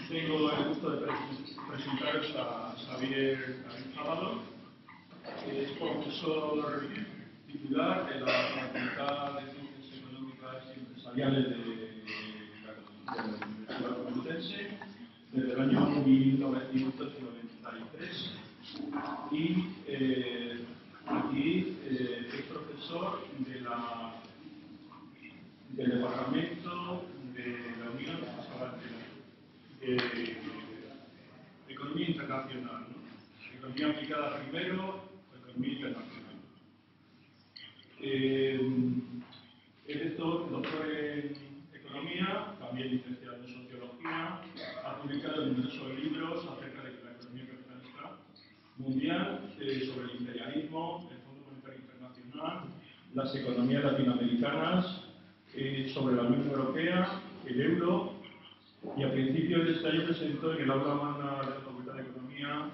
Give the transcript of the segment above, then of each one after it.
Tengo el gusto de presentaros a Xavier Sábado, que es profesor titular de la Facultad de Ciencias Económicas y Empresariales de la Universidad Complutense desde el año 1993 y aquí es profesor del Departamento de la Unión de Economía Internacional, ¿no? Economía aplicada primero, Economía Internacional. Es doctor en Economía, también licenciado en Sociología, ha publicado numerosos libros acerca de la economía capitalista mundial, sobre el imperialismo, el Fondo Monetario Internacional, las economías latinoamericanas, sobre la Unión Europea, el euro, y a principios de este año presentó en el aula magna de la Facultad de Economía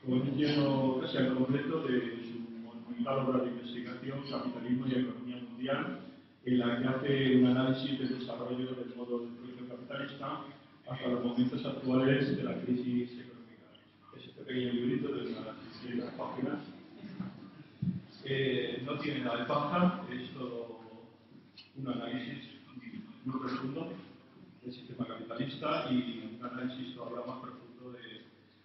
con un lleno casi al completo de su monumental obra de investigación Capitalismo y Economía Mundial, en la que hace un análisis del desarrollo del modo de producción capitalista hasta los momentos actuales de la crisis económica. Es este pequeño librito de unas 600 páginas. No tiene nada de paja, es todo un análisis muy profundo del sistema capitalista y un análisis todavía más profundo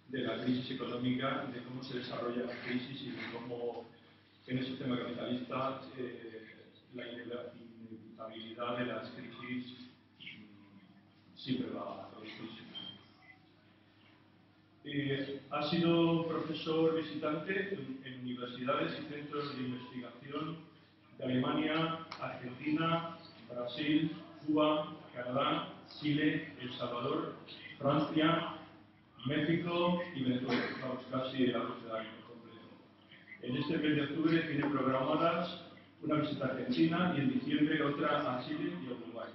de la crisis económica, de cómo se desarrolla la crisis y de cómo en el sistema capitalista la inevitabilidad de las crisis siempre va a producirse. Ha sido profesor visitante en universidades y centros de investigación de Alemania, Argentina, Brasil, Cuba, Canadá, Chile, El Salvador, Francia, México y Venezuela. Vamos casi el abecedario completo. En este mes de octubre tiene programadas una visita a Argentina y en diciembre otra a Chile y a Uruguay.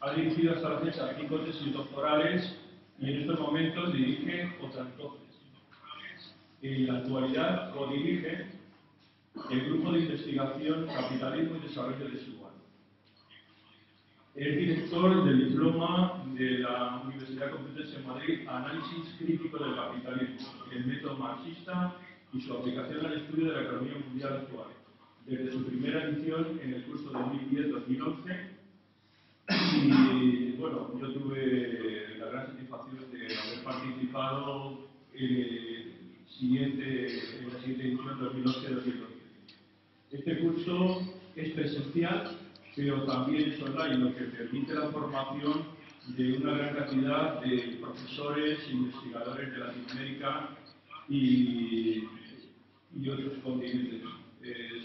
Ha dirigido hasta la fecha 5 tesis doctorales y en estos momentos dirige otras 12. En la actualidad codirige el Grupo de Investigación Capitalismo y Desarrollo Desigual. Es director del diploma de la Universidad Complutense en Madrid, Análisis Crítico del Capitalismo, el método marxista y su aplicación al estudio de la economía mundial actual, desde su primera edición en el curso 2010-2011. Y bueno, yo tuve la gran satisfacción de haber participado en la siguiente edición 2011-2012. Este curso es presencial, pero también es online, lo que permite la formación de una gran cantidad de profesores e investigadores de Latinoamérica y otros continentes.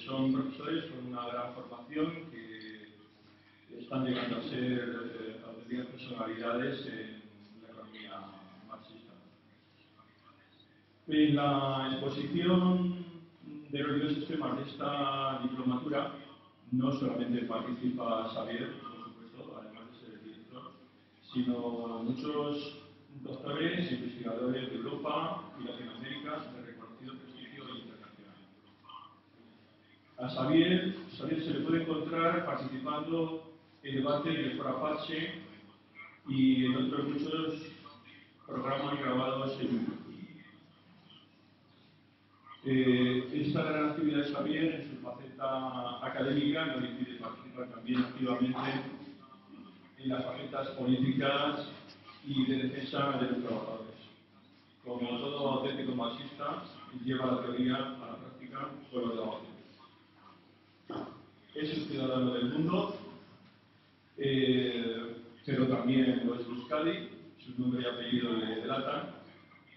Son profesores con una gran formación que están llegando a ser auténticas personalidades en la economía marxista. En la exposición de los diversos temas de esta diplomatura no solamente participa Xavier, por supuesto, además de ser el director, sino muchos doctores e investigadores de Europa y Latinoamérica de reconocido prestigio internacional. A Xavier se le puede encontrar participando en debates de Foro Apache y en otros muchos programas grabados en YouTube. Esta gran actividad de Xavier en su faceta académica no le impide participar también activamente en las facetas políticas y de defensa de los trabajadores. Como todo auténtico marxista, lleva la teoría a la práctica con los negocios. Es un ciudadano del mundo, pero también lo es de Euskadi, su nombre y apellido le delatan.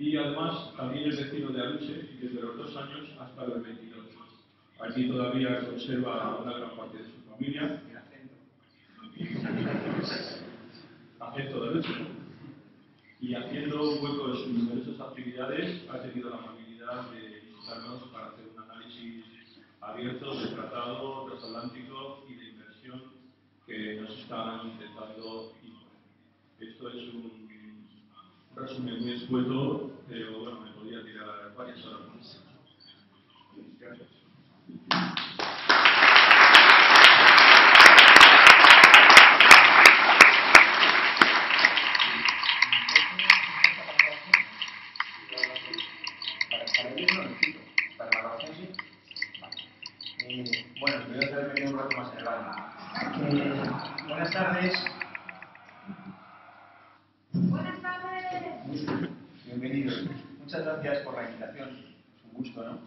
Y además también es vecino de Aluche desde los 2 años hasta los 22. Aquí todavía conserva una gran parte de su familia. Acento de Aluche. Y haciendo hueco de sus numerosas actividades, ha tenido la amabilidad de visitarnos para hacer un análisis abierto del tratado transatlántico y de inversión que nos están intentando imponer. Esto es un resumen muy escueto, pero bueno, me podría tirar varias horas más. Gracias. estamos en el banco. Buenas tardes. Buenas tardes. Bienvenidos. Muchas gracias por la invitación. Es un gusto, ¿no?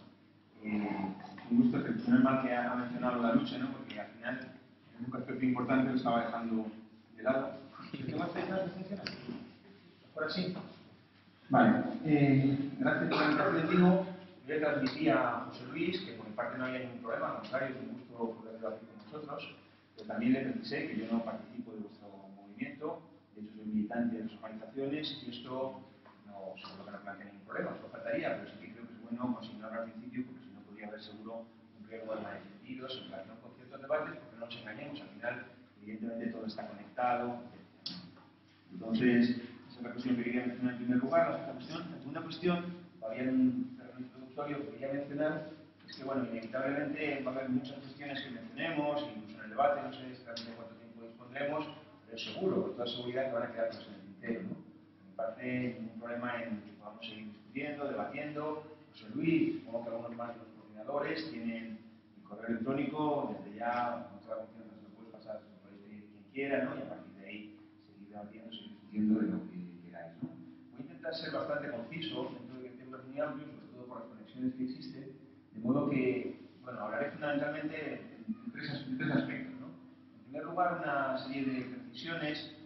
Un gusto que no es mal que ha mencionado la lucha, ¿no? Porque al final es un aspecto importante lo estaba dejando de lado. ¿El tema de funciona? ¿Por así? Vale. Gracias por la invitación, digo. Yo le transmití a José Luis que por mi parte no había ningún problema, al contrario, es un gusto poder debatir con vosotros. Pero también le precisé que yo no participo de vuestro movimiento, de hecho soy militante de las organizaciones y esto no seguro que no plantea ningún problema, eso faltaría, pero sí que creo que es bueno consignarlo al principio porque si no podría haber seguro un riesgo de malentendidos en relación con ciertos debates, porque no nos engañemos, al final evidentemente todo está conectado. Entonces, esa es la cuestión que quería mencionar en primer lugar. La segunda cuestión, todavía en un terreno introductorio que quería mencionar, es que, bueno, inevitablemente va a haber muchas cuestiones que mencionemos, incluso en el debate, no sé exactamente cuánto tiempo dispondremos, pero seguro, con toda seguridad, que van a quedar cosas en el tintero, ¿no? Me parece ningún problema en que podamos seguir discutiendo, debatiendo. José Luis, supongo que algunos más de los coordinadores tienen mi correo electrónico, desde ya, con toda la confianza se lo puede pasar por quien quiera, ¿no? Y a partir de ahí seguir debatiendo, seguir discutiendo de lo que queráis, ¿no? Voy a intentar ser bastante conciso, dentro de que el tema es muy amplio, sobre todo por las conexiones que existen, de modo que, bueno, hablaré fundamentalmente en tres aspectos, ¿no? En primer lugar, una serie de precisiones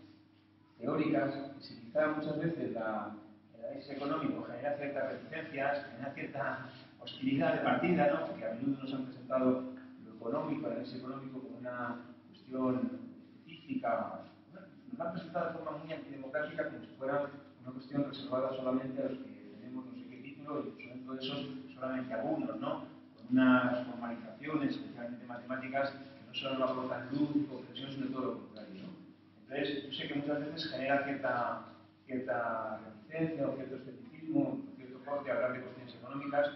teóricas, que si quizá muchas veces el análisis económico genera ciertas reticencias, genera cierta hostilidad de partida, ¿no? Porque a menudo nos han presentado lo económico, el análisis económico, como una cuestión específica. Bueno, nos lo han presentado de forma muy antidemocrática, como si fuera una cuestión reservada solamente a los que tenemos no sé qué título, y dentro de esos solamente algunos, ¿no? Con unas formalizaciones, especialmente matemáticas, que no solo aportan luz y comprensión, sino todo lo contrario, ¿no? Entonces, yo sé que muchas veces genera cierta reticencia o cierto escepticismo, cierto corte a hablar de cuestiones económicas,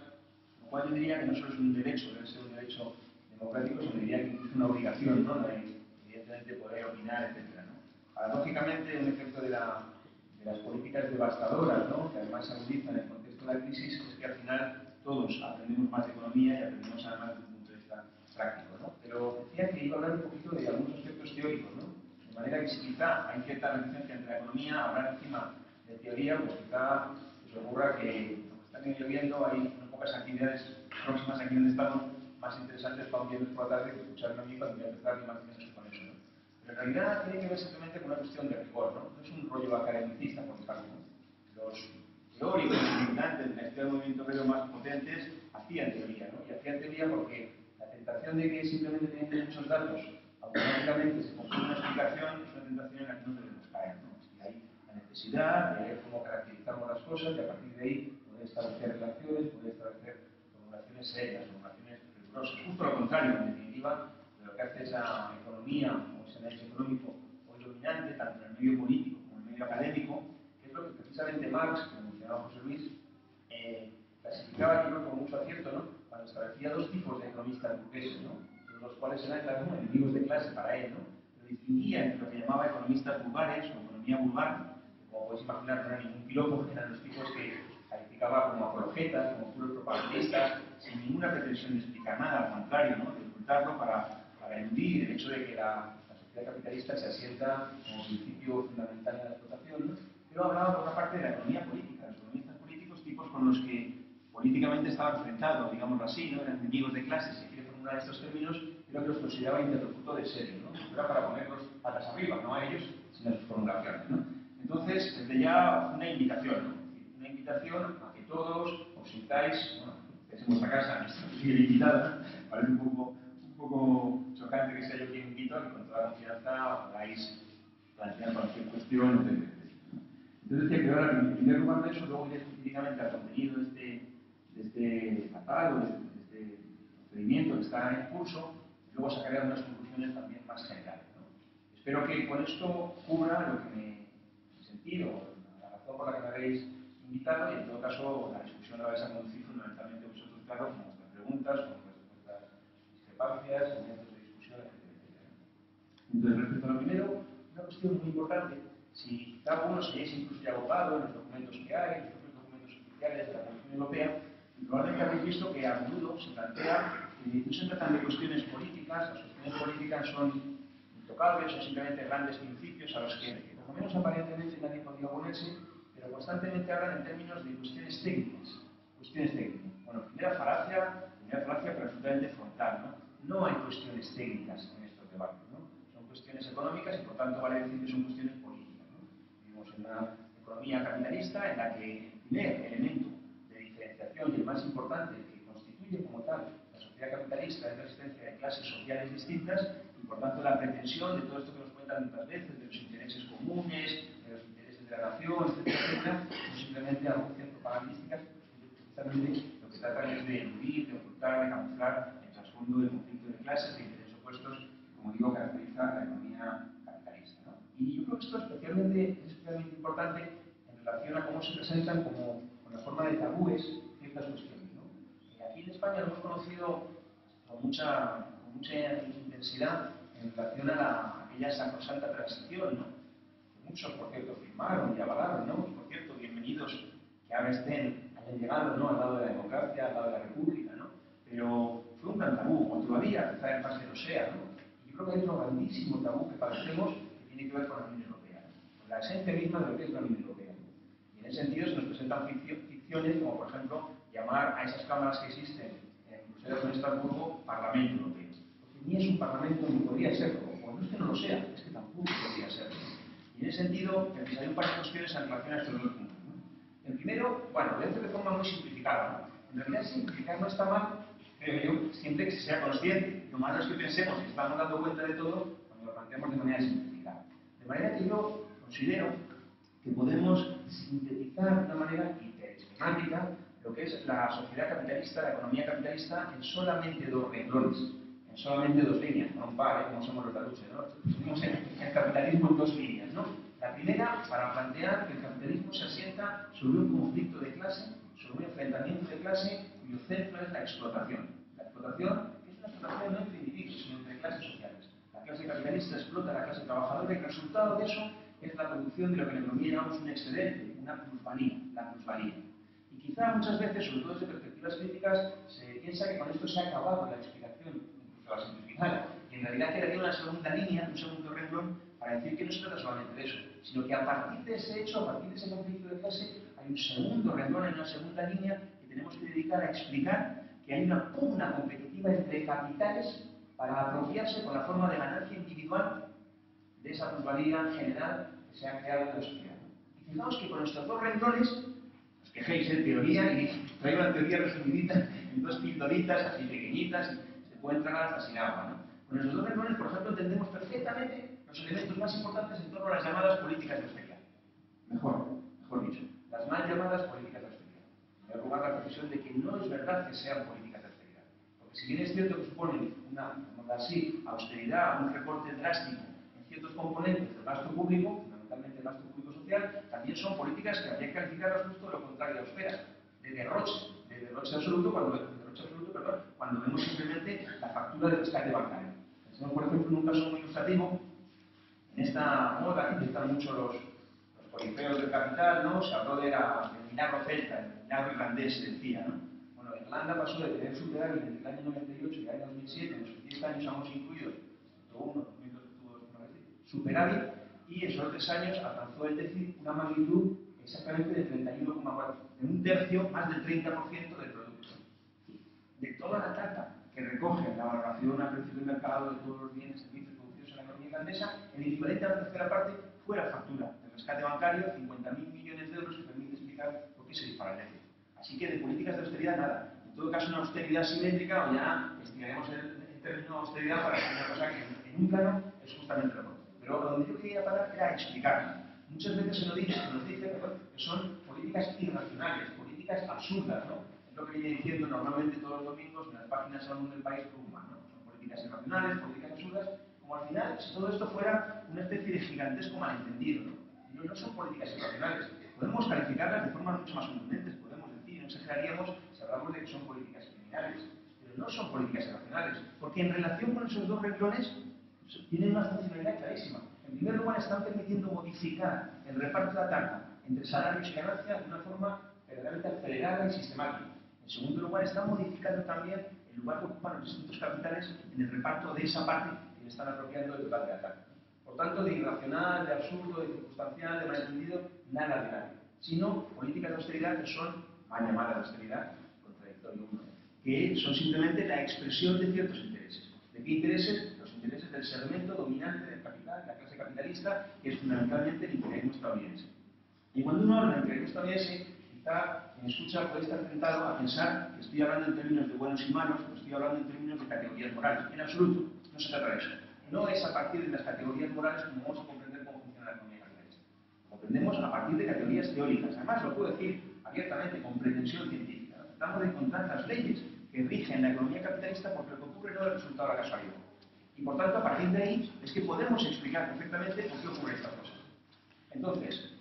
lo cual yo diría que no solo es un derecho, debe ser un derecho democrático, sino diría que es una obligación, ¿no? Evidentemente poder opinar, etc., ¿no? Paradójicamente, un efecto de las políticas devastadoras, ¿no? Que además se agudizan en el contexto de la crisis, es que al final todos aprendemos más de economía y aprendemos además desde un punto de vista práctico, ¿no? Pero decía que iba a hablar un poquito de algunos aspectos teóricos, ¿no? De manera que si quizá hay cierta reticencia entre la economía, hablar encima de teoría, pues quizá os ocurra que, aunque está lloviendo, hay unas pocas actividades próximas aquí donde estamos más interesantes para un viernes por la tarde que escucharme a mí cuando voy a empezar ni más ni menos con eso, ¿no? Pero en realidad tiene que ver simplemente con una cuestión de rigor, ¿no? No es un rollo academicista, por ejemplo, ¿no? Los teóricos y militantes de la historia del movimiento obrero más potentes hacían teoría, ¿no? Y hacían teoría porque la tentación de que simplemente teniendo muchos datos automáticamente se construye una explicación es una tentación en la que no debemos caer, ¿no? Y hay la necesidad de ver cómo caracterizamos las cosas y a partir de ahí poder establecer relaciones, poder establecer formulaciones serias, formulaciones rigurosas. Justo lo contrario, en definitiva, de lo que hace esa economía o ese análisis económico hoy dominante, tanto en el medio político como en el medio académico, que es lo que precisamente Marx, que mencionaba José Luis, clasificaba, yo creo, con mucho acierto, ¿no? Cuando establecía dos tipos de economistas burgueses, ¿no? Los cuales eran, claro, enemigos de clase para él, ¿no? Pero distinguía entre lo que llamaba economistas vulgares o economía vulgar, que como podéis imaginar no era ningún piropo, eran los tipos que calificaba como apologetas, como puros propagandistas, sin ninguna pretensión de explicar nada, al contrario, ¿no? De ocultarlo para eludir el hecho de que la sociedad capitalista se asienta como principio fundamental en la explotación, ¿no? Pero hablaba por una parte de la economía política, los economistas políticos, tipos con los que políticamente estaban enfrentados, digámoslo así, ¿no? Eran enemigos de clase, si quiere formular estos términos, pero que los consideraba interlocutores serios, ¿no? Era para ponerlos patas arriba, no a ellos, sino a sus formulaciones, ¿no? Entonces, desde ya una invitación, ¿no? Una invitación a que todos os sintáis, bueno, es en vuestra casa, estoy invitada, parece un poco chocante que sea yo quien invito, y con toda confianza podáis plantear cualquier cuestión, etc. Entonces decía que ahora, en primer lugar de eso, luego iré específicamente al contenido de este tratado, de este procedimiento que está en curso, y luego sacaré algunas conclusiones también más generales, ¿no? Espero que con esto cubra lo que me he sentido, la razón por la que me habéis invitado, y en todo caso la discusión la vais a conducir fundamentalmente vosotros, claro, con vuestras preguntas, con vuestras discrepancias, elementos de discusión, etc. Entonces, respecto a lo primero, una cuestión muy importante. Si cada uno se hayáis incluso ya abogado en los documentos que hay, en los propios documentos oficiales de la Comisión Europea, probablemente habéis visto que a menudo se plantea no se tratan de cuestiones políticas, las cuestiones políticas son intocables, son simplemente grandes principios a los que por lo menos aparentemente nadie podría oponerse, pero constantemente hablan en términos de cuestiones técnicas. Cuestiones técnicas. Bueno, primera falacia, pero absolutamente frontal, ¿no? No hay cuestiones técnicas en estos debates, ¿no? Son cuestiones económicas y por tanto vale decir que son cuestiones políticas, ¿no? Vivimos en una economía capitalista en la que el primer elemento de diferenciación y el más importante que constituye como tal la sociedad capitalista es la existencia de clases sociales distintas y por tanto la pretensión de todo esto que nos cuentan muchas veces, de los intereses comunes, de los intereses de la nación, etcétera, etcétera, no simplemente argucias propagandísticas, precisamente lo que tratan es de eludir, de ocultar, de camuflar el trasfondo del conflicto de clases, de intereses opuestos, que como digo caracteriza la economía capitalista, ¿no? Y yo creo que esto es especialmente importante en relación a cómo se presentan como con la forma de tabúes ciertas cuestiones, ¿no? Aquí en España lo hemos conocido con mucha intensidad en relación a aquella sacrosanta transición, ¿no? Que muchos, por cierto, firmaron y avalaron, ¿no? Y por cierto, bienvenidos que ahora hayan llegado, ¿no?, al lado de la democracia, al lado de la república, ¿no? Pero fue un gran tabú, o todavía quizá en parte lo sea, ¿no? Y yo creo que hay otro grandísimo tabú que padecemos que tiene que ver con la Unión Europea, ¿no? Con la esencia misma de lo que es la Unión Europea, ¿no? Y en ese sentido se nos presentan ficciones como, por ejemplo, llamar a esas cámaras que existen en Bruselas o en Estrasburgo Parlamento Europeo. Porque ni es un Parlamento ni podría serlo, o no es que no lo sea, es que tampoco podría serlo. Y en ese sentido, pensaré un par de cuestiones en relación a estos dos puntos, ¿no? El primero, bueno, lo hace de forma muy simplificada, ¿no? En realidad, simplificar no está mal, creo yo, siempre que se sea consciente. Lo malo es que pensemos que estamos dando cuenta de todo cuando lo planteamos de manera simplificada. De manera que yo considero que podemos sintetizar de una manera hiperesquemática lo que es la sociedad capitalista, la economía capitalista, en solamente dos renglones, en solamente dos líneas, no un par, como somos los taluches, ¿no? Tenemos el capitalismo en dos líneas, ¿no? La primera, para plantear que el capitalismo se asienta sobre un conflicto de clase, sobre un enfrentamiento de clase cuyo centro es la explotación. La explotación, que es una explotación no entre individuos, sino entre clases sociales. La clase capitalista explota a la clase trabajadora y el resultado de eso es la producción de lo que en economía llamamos un excedente, una plusvalía, la plusvalía. Y quizá muchas veces, sobre todo desde perspectivas críticas, se piensa que con esto se ha acabado la explicación, incluso la simplificada, y en realidad quedaría una segunda línea, un segundo renglón, para decir que no se trata solamente de eso, sino que a partir de ese hecho, a partir de ese conflicto de clase, hay un segundo renglón, hay una segunda línea que tenemos que dedicar a explicar que hay una pugna competitiva entre capitales para apropiarse con la forma de ganancia individual de esa plusvalía general que se ha creado en la sociedad. Y fijaos que con estos dos renglones, os quejéis en teoría, y traigo la teoría resumidita en dos pildoritas así pequeñitas, y se pueden tragar hasta sin agua, ¿no? Con estos dos renglones, por ejemplo, entendemos perfectamente los elementos más importantes en torno a las llamadas políticas de austeridad. Mejor dicho, las mal llamadas políticas de austeridad. En primer lugar, la precisión de que no es verdad que sean políticas de austeridad. Porque si bien es cierto que suponen una, así, austeridad, un recorte drástico en ciertos componentes del gasto público, fundamentalmente el gasto público social, también son políticas que habría que calificarlas justo de lo contrario de austeras, de derroche absoluto, cuando vemos simplemente la factura del rescate bancario. Pensemos, por ejemplo, en un caso muy ilustrativo, en esta moda que están mucho los corifeos del capital, ¿no? Se habló del milagro celta, el milagro irlandés, se decía, ¿no? Bueno, Irlanda pasó de tener superávit entre el año 98 y el año 2007, en esos 10 años hemos incluido 2001, 2002 tuvo superávit, y en esos 3 años alcanzó el déficit una magnitud exactamente de 31,4, en un tercio, más del 30% del producto. De toda la data que recoge la valoración a precios de mercado de todos los bienes y servicios producidos en la economía irlandesa, el equivalente a la tercera parte fue la factura del rescate bancario, 50.000 millones de euros, que permite explicar por qué se dispara el déficit. Así que de políticas de austeridad nada. En todo caso, una austeridad simétrica, o ya estiraremos el término austeridad para decir una cosa que en un plano es justamente lo contrario. Pero donde yo quería parar era explicar. Muchas veces se nos dice que son políticas irracionales, políticas absurdas, ¿no? Es lo que viene diciendo normalmente todos los domingos en las páginas del país Krugman, ¿no? Son políticas irracionales, políticas absurdas, como al final, si todo esto fuera una especie de gigantesco malentendido, ¿no? No son políticas irracionales. Podemos calificarlas de formas mucho más contundentes, podemos decir, no exageraríamos si hablamos de que son políticas criminales, pero no son políticas irracionales, porque en relación con esos dos renglones tienen una funcionalidad clarísima. En primer lugar, están permitiendo modificar el reparto de la tarta entre salarios y ganancias de una forma verdaderamente acelerada y sistemática. En segundo lugar, están modificando también el lugar que ocupan los distintos capitales en el reparto de esa parte que le están apropiando del patriarcado. Por tanto, de irracional, de absurdo, de circunstancial, de malentendido, nada de nadie, sino políticas de austeridad que son, mal llamada de austeridad, contradictorio uno, que son simplemente la expresión de ciertos intereses. ¿De qué intereses? Los intereses del segmento dominante del capital, la clase capitalista, que es fundamentalmente el imperialismo estadounidense. Y cuando uno habla del imperialismo estadounidense, quizá quien escucha puede estar tentado a pensar que estoy hablando en términos de buenos y malos, o estoy hablando en términos de categorías morales. En absoluto, no se trata de eso. No es a partir de las categorías morales como vamos a comprender cómo funciona la economía capitalista. Comprendemos a partir de categorías teóricas. Además, lo puedo decir abiertamente, con pretensión científica. Tratamos de encontrar las leyes que rigen la economía capitalista porque lo que ocurre no es el resultado de la casualidad. Y por tanto, a partir de ahí es que podemos explicar perfectamente por qué ocurre esta cosa. Entonces,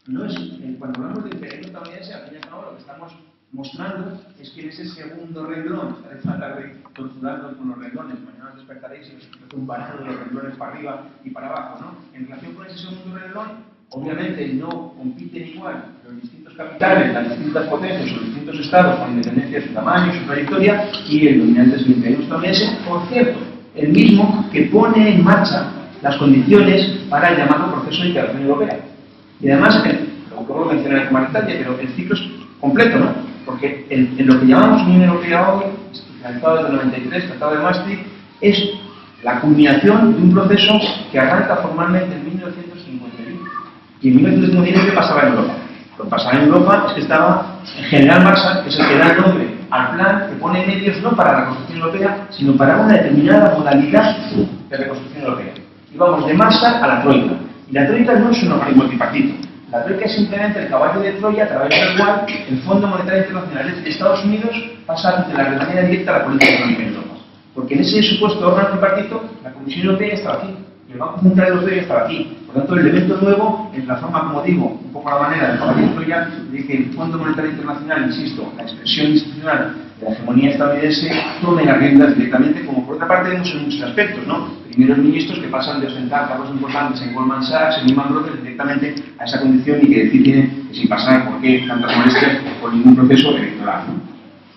no es, cuando hablamos del imperialismo estadounidense, al fin y al cabo lo que estamos mostrando es que en ese segundo renglón, estaré esta tarde torturando con los renglones, mañana os despertaréis y os explico un banano de los renglones para arriba y para abajo, ¿no? En relación con ese segundo renglón, obviamente no compiten igual los distintos capitales, las distintas potencias o los distintos estados con independencia de su tamaño, su trayectoria, y el dominante es el imperialismo estadounidense, por cierto, el mismo que pone en marcha las condiciones para el llamado proceso de integración europea. Y además, lo puedo mencionar con más detalle, pero el ciclo es completo, ¿no? Porque en lo que llamamos Unión Europea hoy, finalizado desde el 93, Tratado de Maastricht, es la culminación de un proceso que arranca formalmente en 1951. Y en 1951, ¿qué pasaba en Europa? Lo que pasaba en Europa es que estaba el general Marshall, que es el que da el nombre al plan que pone medios no para la reconstrucción europea, sino para una determinada modalidad de reconstrucción europea. Y vamos de Marshall a la Troika. Y la Troika no es un organismo tripartito. La Troika es simplemente el caballo de Troya a través del cual el Fondo Monetario Internacional de Estados Unidos pasa de la manera directa a la política económica en Europa. Porque en ese supuesto órgano tripartito, la Comisión Europea estaba aquí, y el Banco Central Europeo estaba aquí. Por tanto, el elemento nuevo es la forma, como digo, un poco la manera del caballo de Troya, de que el Fondo Monetario Internacional, insisto, la expresión institucional de la hegemonía estadounidense, tome las riendas directamente, como por otra parte vemos en muchos aspectos, ¿no? Primeros ministros que pasan de ostentar cargos importantes en Goldman Sachs, en Lehman Brothers, directamente a esa condición y que deciden que sin pasar por qué tantas molestias por ningún proceso electoral, ¿no?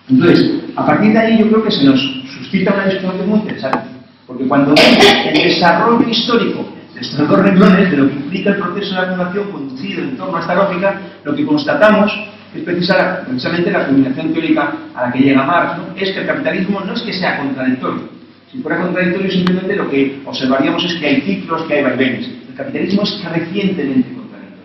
Entonces, a partir de ahí yo creo que se nos suscita una discusión muy interesante, porque cuando vemos el desarrollo histórico de estos dos renglones, de lo que implica el proceso de acumulación conducido en torno a esta lógica, lo que constatamos es precisamente la culminación teórica a la que llega Marx, ¿no? Es que el capitalismo no es que sea contradictorio. Si fuera contradictorio, simplemente lo que observaríamos es que hay ciclos, que hay vaivenes. El capitalismo es crecientemente contradictorio.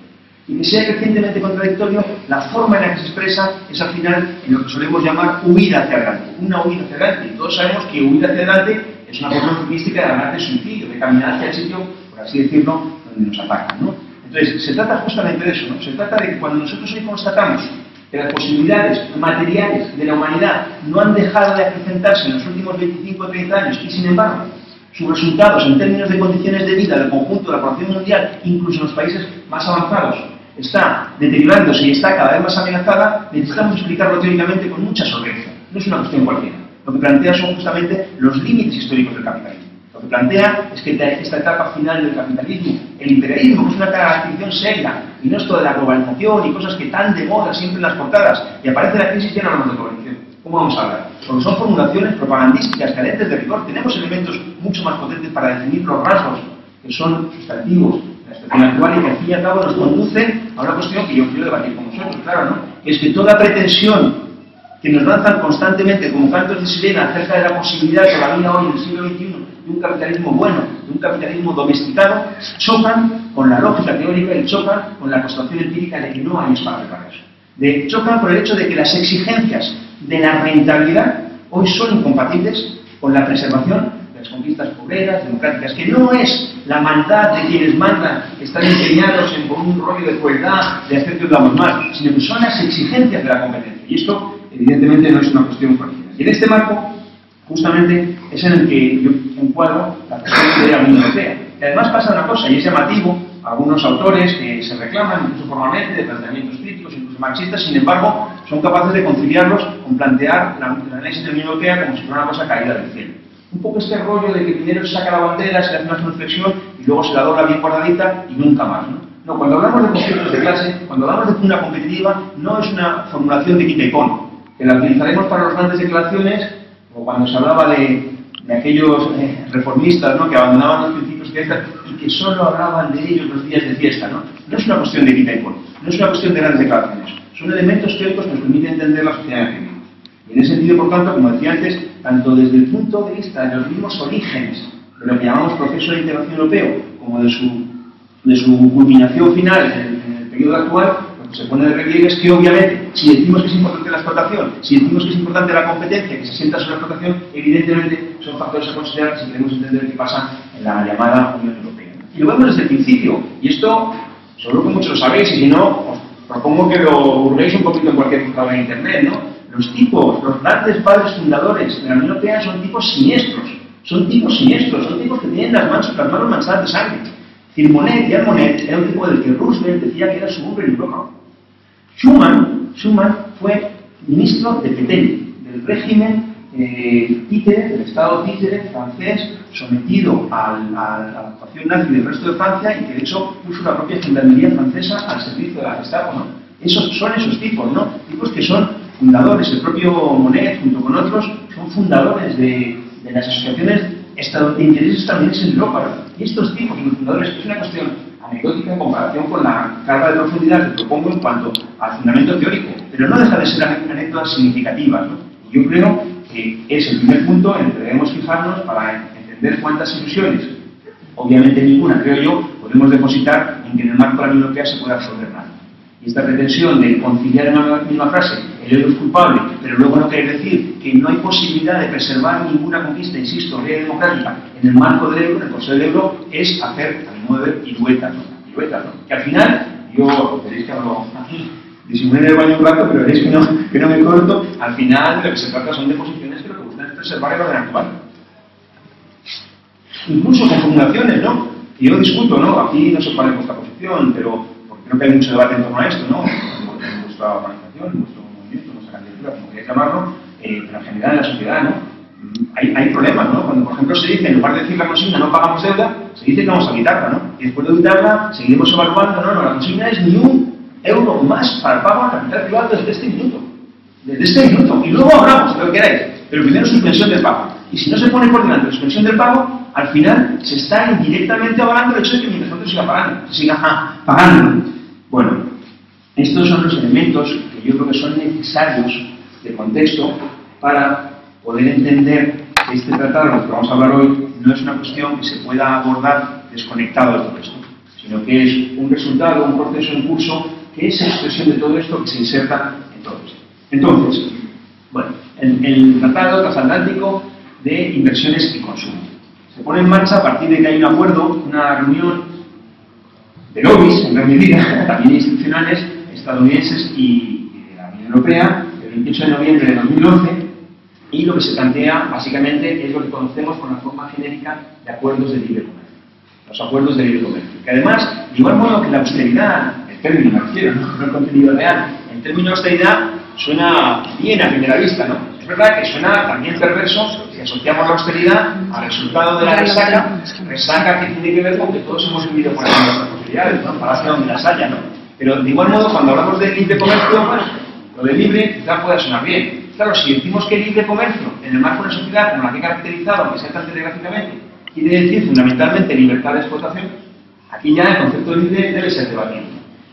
Y que sea crecientemente contradictorio, la forma en la que se expresa es al final en lo que solemos llamar huida hacia adelante. Una huida hacia adelante. Y todos sabemos que huida hacia adelante es una forma turística de hablar de suicidio, de caminar hacia el sitio, por así decirlo, donde nos atacan, ¿no? Entonces, se trata justamente de eso, ¿no? Se trata de que cuando nosotros hoy constatamos que las posibilidades materiales de la humanidad no han dejado de acrecentarse en los últimos 25 o 30 años y, sin embargo, sus resultados en términos de condiciones de vida del conjunto de la población mundial, incluso en los países más avanzados, está deteriorándose y está cada vez más amenazada, necesitamos explicarlo teóricamente con mucha solvencia. No es una cuestión cualquiera. Lo que plantea son justamente los límites históricos del capitalismo. Lo que plantea es que esta etapa final del capitalismo, el imperialismo, que es una caracterización seria, y no esto de la globalización y cosas que están de moda siempre en las portadas, y aparece la crisis y ya no hablamos de globalización. ¿Cómo vamos a hablar? Porque son formulaciones propagandísticas, carentes de rigor. Tenemos elementos mucho más potentes para definir los rasgos que son sustantivos de la situación actual y que al fin y al cabo nos conducen a una cuestión que yo quiero debatir con vosotros, claro, ¿no? Es que toda pretensión que nos lanzan constantemente como cantos de sirena acerca de la posibilidad todavía hoy en el siglo XXI de un capitalismo bueno, de un capitalismo domesticado, chocan con la lógica teórica y chocan con la constatación empírica de que no hay espacio para eso. Chocan por el hecho de que las exigencias de la rentabilidad hoy son incompatibles con la preservación de las conquistas obreras, democráticas, que no es la maldad de quienes mandan, que están empeñados en por un rollo de crueldad, de hacer que vamos mal, sino que son las exigencias de la competencia. Y esto, evidentemente, no es una cuestión cualquiera. Y en este marco, justamente, es en el que yo encuadro la cuestión de la Unión Europea. Y además pasa una cosa, y es llamativo, algunos autores que se reclaman, incluso formalmente, de planteamientos críticos, incluso marxistas, sin embargo, son capaces de conciliarlos con plantear el análisis de la Unión Europea como si fuera una cosa caída del cielo. Un poco este rollo de que primero se saca la bandera, se hace una reflexión y luego se la dobla bien guardadita y nunca más, ¿no? No, cuando hablamos de conflictos de clase, cuando hablamos de pugna competitiva, no es una formulación de quita y pon, que la utilizaremos para las grandes declaraciones o cuando se hablaba de aquellos reformistas, ¿no?, que abandonaban los principios fiestas y que solo hablaban de ellos los días de fiesta, ¿no? No es una cuestión de quita y pon, no es una cuestión de grandes declaraciones, son elementos teóricos que nos permiten entender la sociedad en la que vivimos. Y en ese sentido, por tanto, como decía antes, tanto desde el punto de vista de los mismos orígenes de lo que llamamos proceso de integración europeo, como de su culminación final en el periodo actual, lo que se pone de relieve es que, obviamente, si decimos que es importante la explotación, si decimos que es importante la competencia, que se sienta sobre la explotación, evidentemente son factores a considerar si queremos entender qué pasa en la llamada Unión Europea. Y lo vemos desde el principio, y esto seguro que muchos lo sabéis, y si no, os propongo que lo hurguéis un poquito en cualquier buscador en Internet, ¿no? Los grandes padres fundadores de la Unión Europea son tipos siniestros, son tipos que tienen las manos manchadas de sangre. Monet era un tipo del que Roosevelt decía que era su hombre en Europa. Schuman fue ministro de Pétain, del régimen títere, del Estado títere francés, sometido a la ocupación nazi del resto de Francia y que de hecho puso la propia gendarmería francesa al servicio de la Gestapo, ¿no? Son esos tipos, ¿no? Tipos que son fundadores, el propio Monet junto con otros son fundadores de las asociaciones de intereses estadounidenses en Europa, ¿no? Y estos tipos, los fundadores, es una cuestión anecdótica en comparación con la carga de profundidad que propongo en cuanto al fundamento teórico, pero no deja de ser anécdotas significativas, ¿no? Y yo creo que es el primer punto en el que debemos fijarnos para entender cuántas ilusiones, obviamente ninguna, creo yo, podemos depositar en que en el marco de la Unión Europea se pueda absorber nada. Y esta pretensión de conciliar en una misma frase el euro es culpable, pero luego no quiere decir que no hay posibilidad de preservar ninguna conquista, insisto, ley democrática, en el marco del euro, en el Consejo del Euro, es hacer, a mi modo de ver, piruetas, ¿no? Que al final, yo, veréis que hablo aquí, disimulé en el baño un rato, pero veréis que no me corto, al final de lo que se trata son de posiciones que lo que buscan es preservar el orden actual. Incluso con formulaciones, ¿no? Que yo discuto, ¿no? Aquí no sé cuál es vuestra posición, pero creo que hay mucho debate en torno a esto, ¿no? En vuestra organización, en vuestro movimiento, en vuestra candidatura, como queráis llamarlo, pero en general en la sociedad, ¿no? Hay problemas, ¿no? Cuando, por ejemplo, se dice, en lugar de decir la consigna no pagamos deuda, se dice que vamos a quitarla, ¿no? Y después de auditarla, seguiremos evaluando, no, la consigna es ni un euro más para el pago al capital privado desde este minuto. Y luego hablamos, lo que queráis, pero primero suspensión del pago. Y si no se pone por delante la suspensión del pago, al final se está indirectamente avalando el hecho de que mientras otro siga pagando. Bueno, estos son los elementos que yo creo que son necesarios de contexto para poder entender que este tratado, de lo que vamos a hablar hoy, no es una cuestión que se pueda abordar desconectado de todo esto, sino que es un resultado, un proceso en curso, que es expresión de todo esto que se inserta en todo esto. Entonces, bueno, el Tratado Transatlántico de Inversiones y Consumo se pone en marcha a partir de que hay un acuerdo, una reunión de lobbies, en gran medida, también institucionales, estadounidenses y de la Unión Europea, el 28 de noviembre de 2011, y lo que se plantea básicamente es lo que conocemos con la forma genérica de acuerdos de libre comercio. Los acuerdos de libre comercio. Que además, de igual modo que la austeridad, el término me refiero, no el contenido real, el término austeridad suena bien a primera vista, ¿no? Es verdad que suena también perverso si asociamos la austeridad al resultado de la resaca que tiene que ver con que todos hemos vivido por las posibilidades, ¿no? Para hacia donde las haya, ¿no? Pero de igual modo, cuando hablamos de libre comercio, bueno, lo de libre quizá pueda sonar bien. Claro, si decimos que libre comercio, en el marco de una sociedad como la que he caracterizado, aunque sea tan telegráficamente, quiere decir fundamentalmente libertad de explotación, aquí ya el concepto de libre debe ser debatido.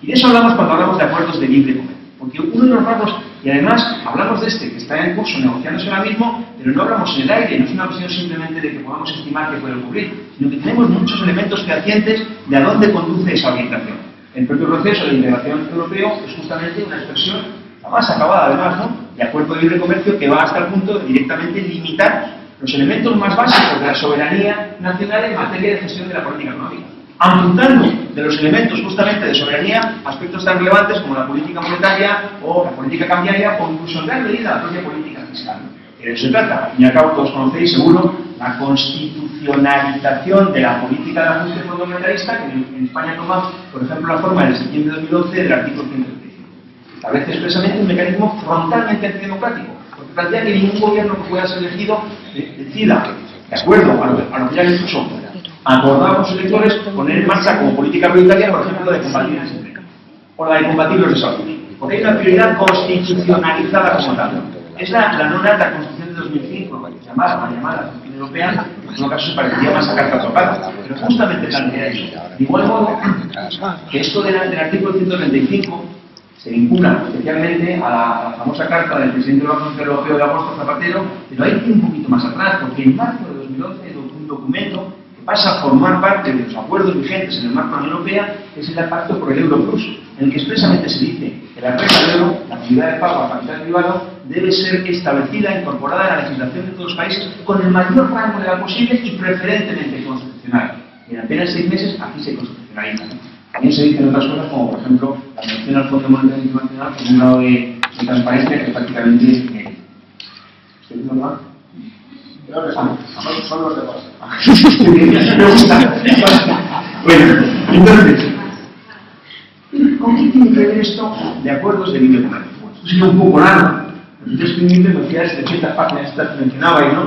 Y de eso hablamos cuando hablamos de acuerdos de libre comercio. Porque uno de los rasgos, y además hablamos de este que está en curso negociándose ahora mismo, pero no hablamos en el aire, no es una cuestión simplemente de que podamos estimar que puede ocurrir, sino que tenemos muchos elementos fehacientes de a dónde conduce esa orientación. El propio proceso de integración europeo es justamente una expresión, la más acabada además, ¿no?, de acuerdo de libre comercio que va hasta el punto de directamente limitar los elementos más básicos de la soberanía nacional en materia de gestión de la política económica, apuntando de los elementos justamente de soberanía aspectos tan relevantes como la política monetaria o la política cambiaria o incluso en gran medida la propia política fiscal. De eso se trata. Al fin y al cabo, todos conocéis seguro la constitucionalización de la política de ajuste fondo monetarista que en España toma, por ejemplo, la forma en septiembre de 2011 del artículo 135. Establece expresamente un mecanismo frontalmente antidemocrático, porque plantea que ningún gobierno que pueda ser elegido decida, de acuerdo a lo que ya les puso, acordar con sus electores poner en marcha como política prioritaria, por ejemplo, la de combatir el desempleo o la de combatir los desarrollos, porque hay una prioridad constitucionalizada como tal. Es la no nata Constitución de 2005, llamada a la Unión Europea, en todo caso se parecería más a carta tocada. Pero justamente plantea eso. De igual modo, que esto del artículo 135 se vincula especialmente a la famosa carta del presidente del Banco Central Europeo de agosto, Zapatero, pero hay que ir un poquito más atrás, porque en marzo de 2011 hay un documento que pasa a formar parte de los acuerdos vigentes en el marco de la Unión Europea, que es el Pacto por el Euro Plus, en el que expresamente se dice que la regla del euro, la actividad de pago a capital privado, debe ser establecida e incorporada a la legislación de todos los países con el mayor rango legal posible y preferentemente constitucional. Y en apenas 6 meses aquí se constitucionaliza. También se dicen otras cosas como, por ejemplo, la mención al Fondo Monetario Internacional con un grado de transparencia que prácticamente ¿estoy diciendo mal? Creo que son los demás. Me gusta. Bueno, entonces, ¿con qué tiene que ver esto de acuerdos de libre comercio? Bueno, esto sería un poco largo. Entonces, me decía de 80 páginas estas que mencionaba ahí, ¿no?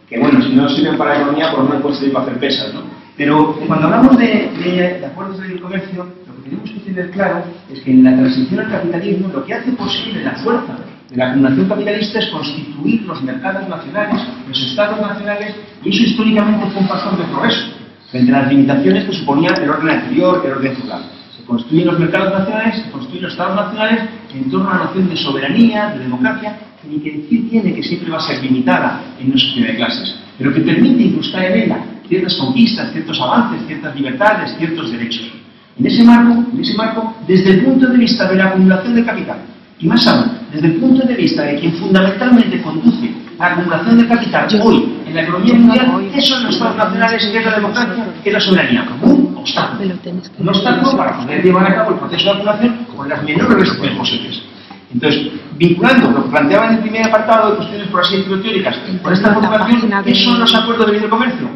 Que bueno, si no sirven para la economía, por lo menos pueden servir para hacer pesas, ¿no? Pero cuando hablamos de acuerdos de libre comercio, lo que tenemos que tener claro es que en la transición al capitalismo lo que hace posible la fuerza de la acumulación capitalista es constituir los mercados nacionales, los estados nacionales, y eso históricamente fue un factor de progreso, frente a las limitaciones que suponía el orden anterior, el orden feudal. Se construyen los mercados nacionales, se construyen los estados nacionales en torno a una noción de soberanía, de democracia, que ni que decir tiene que siempre va a ser limitada en una sociedad de clases, pero que permite incrustar en ella ciertas conquistas, ciertos avances, ciertas libertades, ciertos derechos. En ese marco, desde el punto de vista de la acumulación de capital, y más aún, desde el punto de vista de quien fundamentalmente conduce la acumulación de capital hoy en la economía mundial, ¿qué son los estados nacionales? ¿Qué es la democracia? ¿Qué es la soberanía? Como un obstáculo. Un obstáculo para poder llevar a cabo el proceso de acumulación con las menores restricciones posibles. Entonces, vinculando lo que planteaba en el primer apartado de cuestiones, por así decirlo, teóricas, con esta formulación, ¿qué son los acuerdos de libre comercio?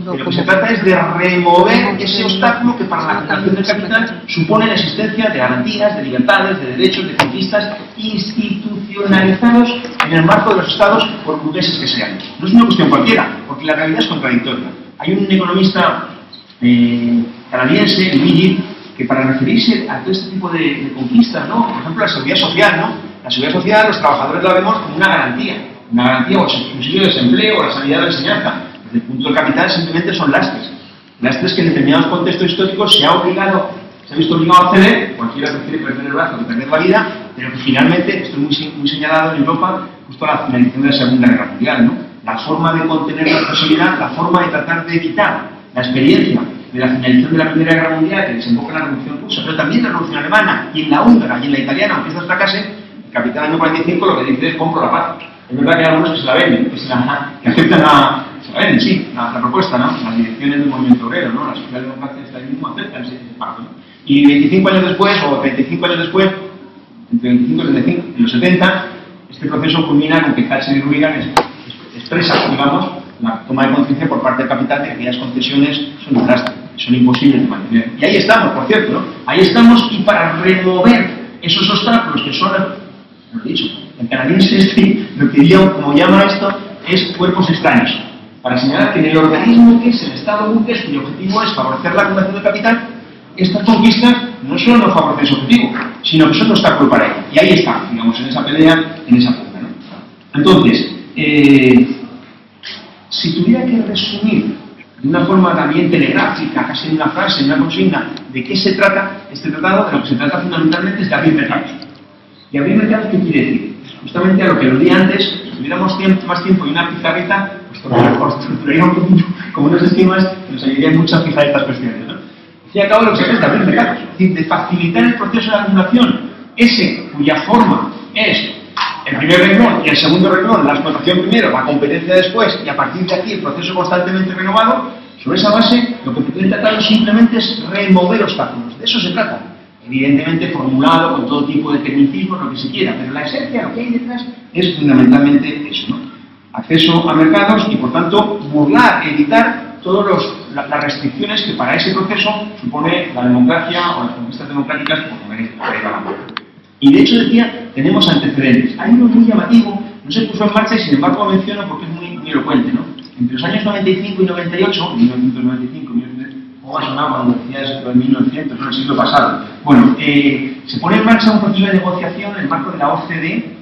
Lo que se trata es de remover ese obstáculo que para la acumulación del capital supone la existencia de garantías, de libertades, de derechos, de conquistas institucionalizados en el marco de los estados, por burgueses que sean. No es una cuestión cualquiera, porque la realidad es contradictoria. Hay un economista canadiense, Luigi, que para referirse a todo este tipo de conquistas, ¿no? Por ejemplo, la seguridad social, ¿no? La seguridad social los trabajadores la vemos como una garantía o el subsidio de desempleo o la sanidad de la enseñanza. Desde el punto del capital simplemente son lastres que en determinados contextos históricos se ha visto obligado a ceder, cualquiera prefiere perder el brazo que perder la vida, pero que finalmente, esto es muy señalado en Europa, justo a la finalización de la Segunda Guerra Mundial, ¿no? La forma de contener la posibilidad, la forma de tratar de evitar la experiencia de la finalización de la Primera Guerra Mundial que desemboca en la Revolución Rusa, pero también la Revolución Alemana, y en la húngara y en la italiana, aunque estas fracasen, el capital año 45 lo que dice es compro la paz. Es verdad que hay algunos que se la venden, que aceptan se la venden, sí, la propuesta, ¿no? Las direcciones del movimiento obrero, ¿no? La socialdemocracia y el estalinismo aceptan ese pacto, ¿no? Y 25 años después, o 35 años después, entre 25 y 35, en los 70, este proceso culmina con que Thatcher y Reagan expresan, digamos, la toma de conciencia por parte del capital de que aquellas concesiones son un lastre, son imposibles de mantener. Y ahí estamos, por cierto, ¿no? Ahí estamos, y para remover esos obstáculos que son, lo he dicho, el canadiense lo que yo, como llama esto, es cuerpos extraños, para señalar que en el organismo que es el Estado burgués, cuyo objetivo es favorecer la acumulación de capital, estas conquistas no solo no favorecen ese objetivo, sino que son un obstáculo para ello. Y ahí está, digamos, en esa pelea, en esa punta, ¿no? Entonces, si tuviera que resumir de una forma también telegráfica, casi en una frase, en una consigna, de qué se trata este tratado, de lo que se trata fundamentalmente es de abrir mercados. ¿Y abrir mercados qué quiere decir? Justamente a lo que lo di antes, si tuviéramos más tiempo y una pizarrita, pues estructuraría un poquito, como unos esquemas, que nos ayudarían mucho a fijar estas cuestiones, ¿no? Y al cabo lo que se trata es de abrir mercados, es decir, de facilitar el proceso de acumulación, ese cuya forma es el primer renglón y el segundo renglón, la explotación primero, la competencia después, y a partir de aquí el proceso constantemente renovado. Sobre esa base, lo que pretende tratar simplemente es remover obstáculos. De eso se trata. Evidentemente formulado con todo tipo de tecnicismos, lo que se quiera, pero la esencia, lo que hay detrás, es fundamentalmente eso, ¿no? Acceso a mercados y, por tanto, burlar, evitar todas las restricciones que para ese proceso supone la democracia o las conquistas democráticas, como veréis, y de hecho decía, tenemos antecedentes. Hay uno muy llamativo, no se puso en marcha y sin embargo lo menciono porque es muy elocuente, ¿no? Entre los años 95 y 98, 1995, ¿cómo ha sonado cuando decías lo de 1900, no el siglo pasado? Bueno, se pone en marcha un proceso de negociación en el marco de la OCDE,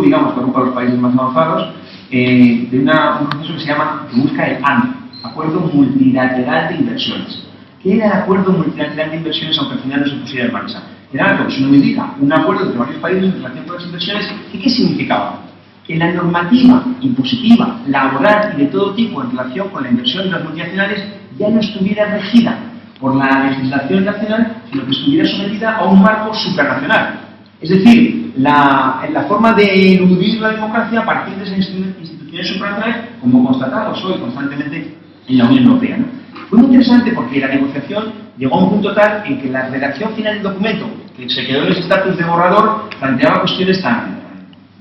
digamos, que agrupa a los países más avanzados, de un proceso que se llama, que busca el ANO, Acuerdo Multilateral de Inversiones. ¿Qué era el Acuerdo Multilateral de Inversiones, aunque al final no se pusiera en marcha? Era algo que se nos indica, un acuerdo entre varios países en relación con las inversiones. ¿Y qué significaba? Que la normativa impositiva, laboral y de todo tipo en relación con la inversión de las multinacionales ya no estuviera regida por la legislación nacional, sino que estuviera sometida a un marco supranacional. Es decir, la forma de eludir la democracia a partir de esas instituciones supranacionales, como constatamos hoy constantemente en la Unión Europea, ¿no? Fue muy interesante porque la negociación llegó a un punto tal en que la redacción final del documento, que se quedó en ese estatus de borrador, planteaba cuestiones tan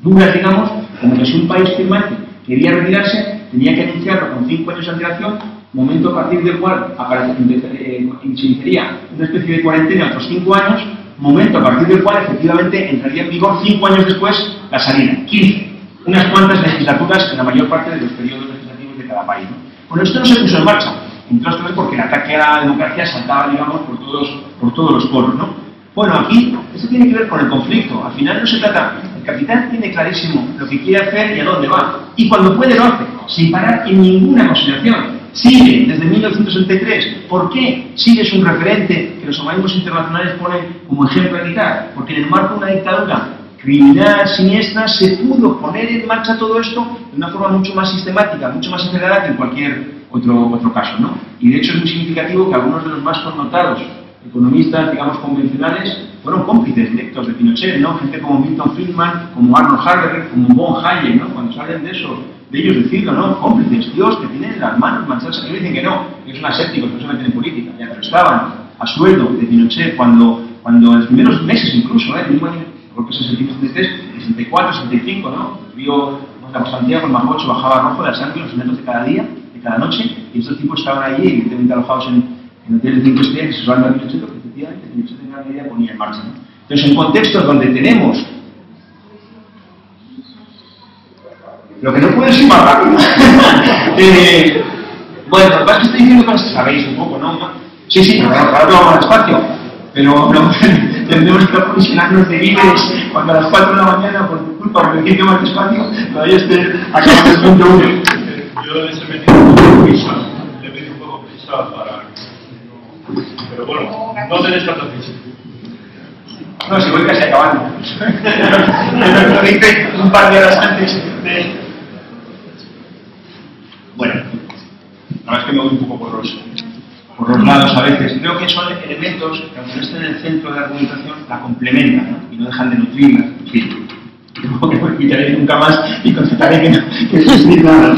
duras, digamos, como que si un país firmante quería retirarse, tenía que anunciarlo con 5 años de antelación, momento a partir del cual se iniciaría una especie de cuarentena otros 5 años, momento a partir del cual efectivamente entraría en vigor 5 años después la salida, 15, unas cuantas legislaturas en la mayor parte de los periodos legislativos de cada país, ¿no? Bueno, esto no se puso en marcha, entre otras cosas porque el ataque a la democracia saltaba, digamos, por todos los poros, ¿no? Bueno, aquí esto tiene que ver con el conflicto. Al final no se trata, el capitán tiene clarísimo lo que quiere hacer y a dónde va, y cuando puede lo hace, sin parar en ninguna consideración. Sigue desde 1963. ¿Por qué? Sigue es un referente que los organismos internacionales ponen como ejemplo a evitar, porque en el marco de una dictadura criminal, siniestra, se pudo poner en marcha todo esto de una forma mucho más sistemática, mucho más acelerada que en cualquier otro caso, ¿no? Y de hecho es muy significativo que algunos de los más connotados economistas, digamos, convencionales, fueron cómplices directos de Pinochet, ¿no? Gente como Milton Friedman, como Arnold Harberger, como von Hayek, ¿no? Cuando salen de eso, de ellos decirlo, ¿no? Cómplices, Dios, que tienen las manos manchadas. Ellos dicen que no, que son asépticos, que no se meten en política, ya, pero estaban a sueldo de Pinochet cuando en los primeros meses incluso, el mismo año, creo que es el 63, 64, 65, ¿no? Río, por Santiago, el Mapocho bajaba rojo de la sangre los metros de cada día, de cada noche, y estos tipos estaban allí, evidentemente alojados en hoteles de 5 estrellas, y se salvan a Pinochet, porque efectivamente Pinochet en gran medida ponía en marcha, ¿no? Entonces, en contextos donde tenemos lo que no puede ser más rápido. Bueno, lo que pasa es que estoy diciendo cosas que sabéis un poco, ¿no? Sí, ahora lo vamos despacio, pero tendremos que aprovisionarnos de víveres cuando a las 4 de la mañana, por tu culpa, porque decir que más despacio, todavía esté acabando el punto 1. Yo les he metido un poco prisa, para... Pero bueno, no tenéis tanta prisa. No, si voy casi acabando. Lo dice un par de horas antes de... Bueno, la verdad es que me voy un poco por los lados a veces. Creo que son elementos que, aunque no estén en el centro de la argumentación, la complementan, ¿no? Y no dejan de nutrirla. Sí. No me explicaré nunca más y constataré que no es nada.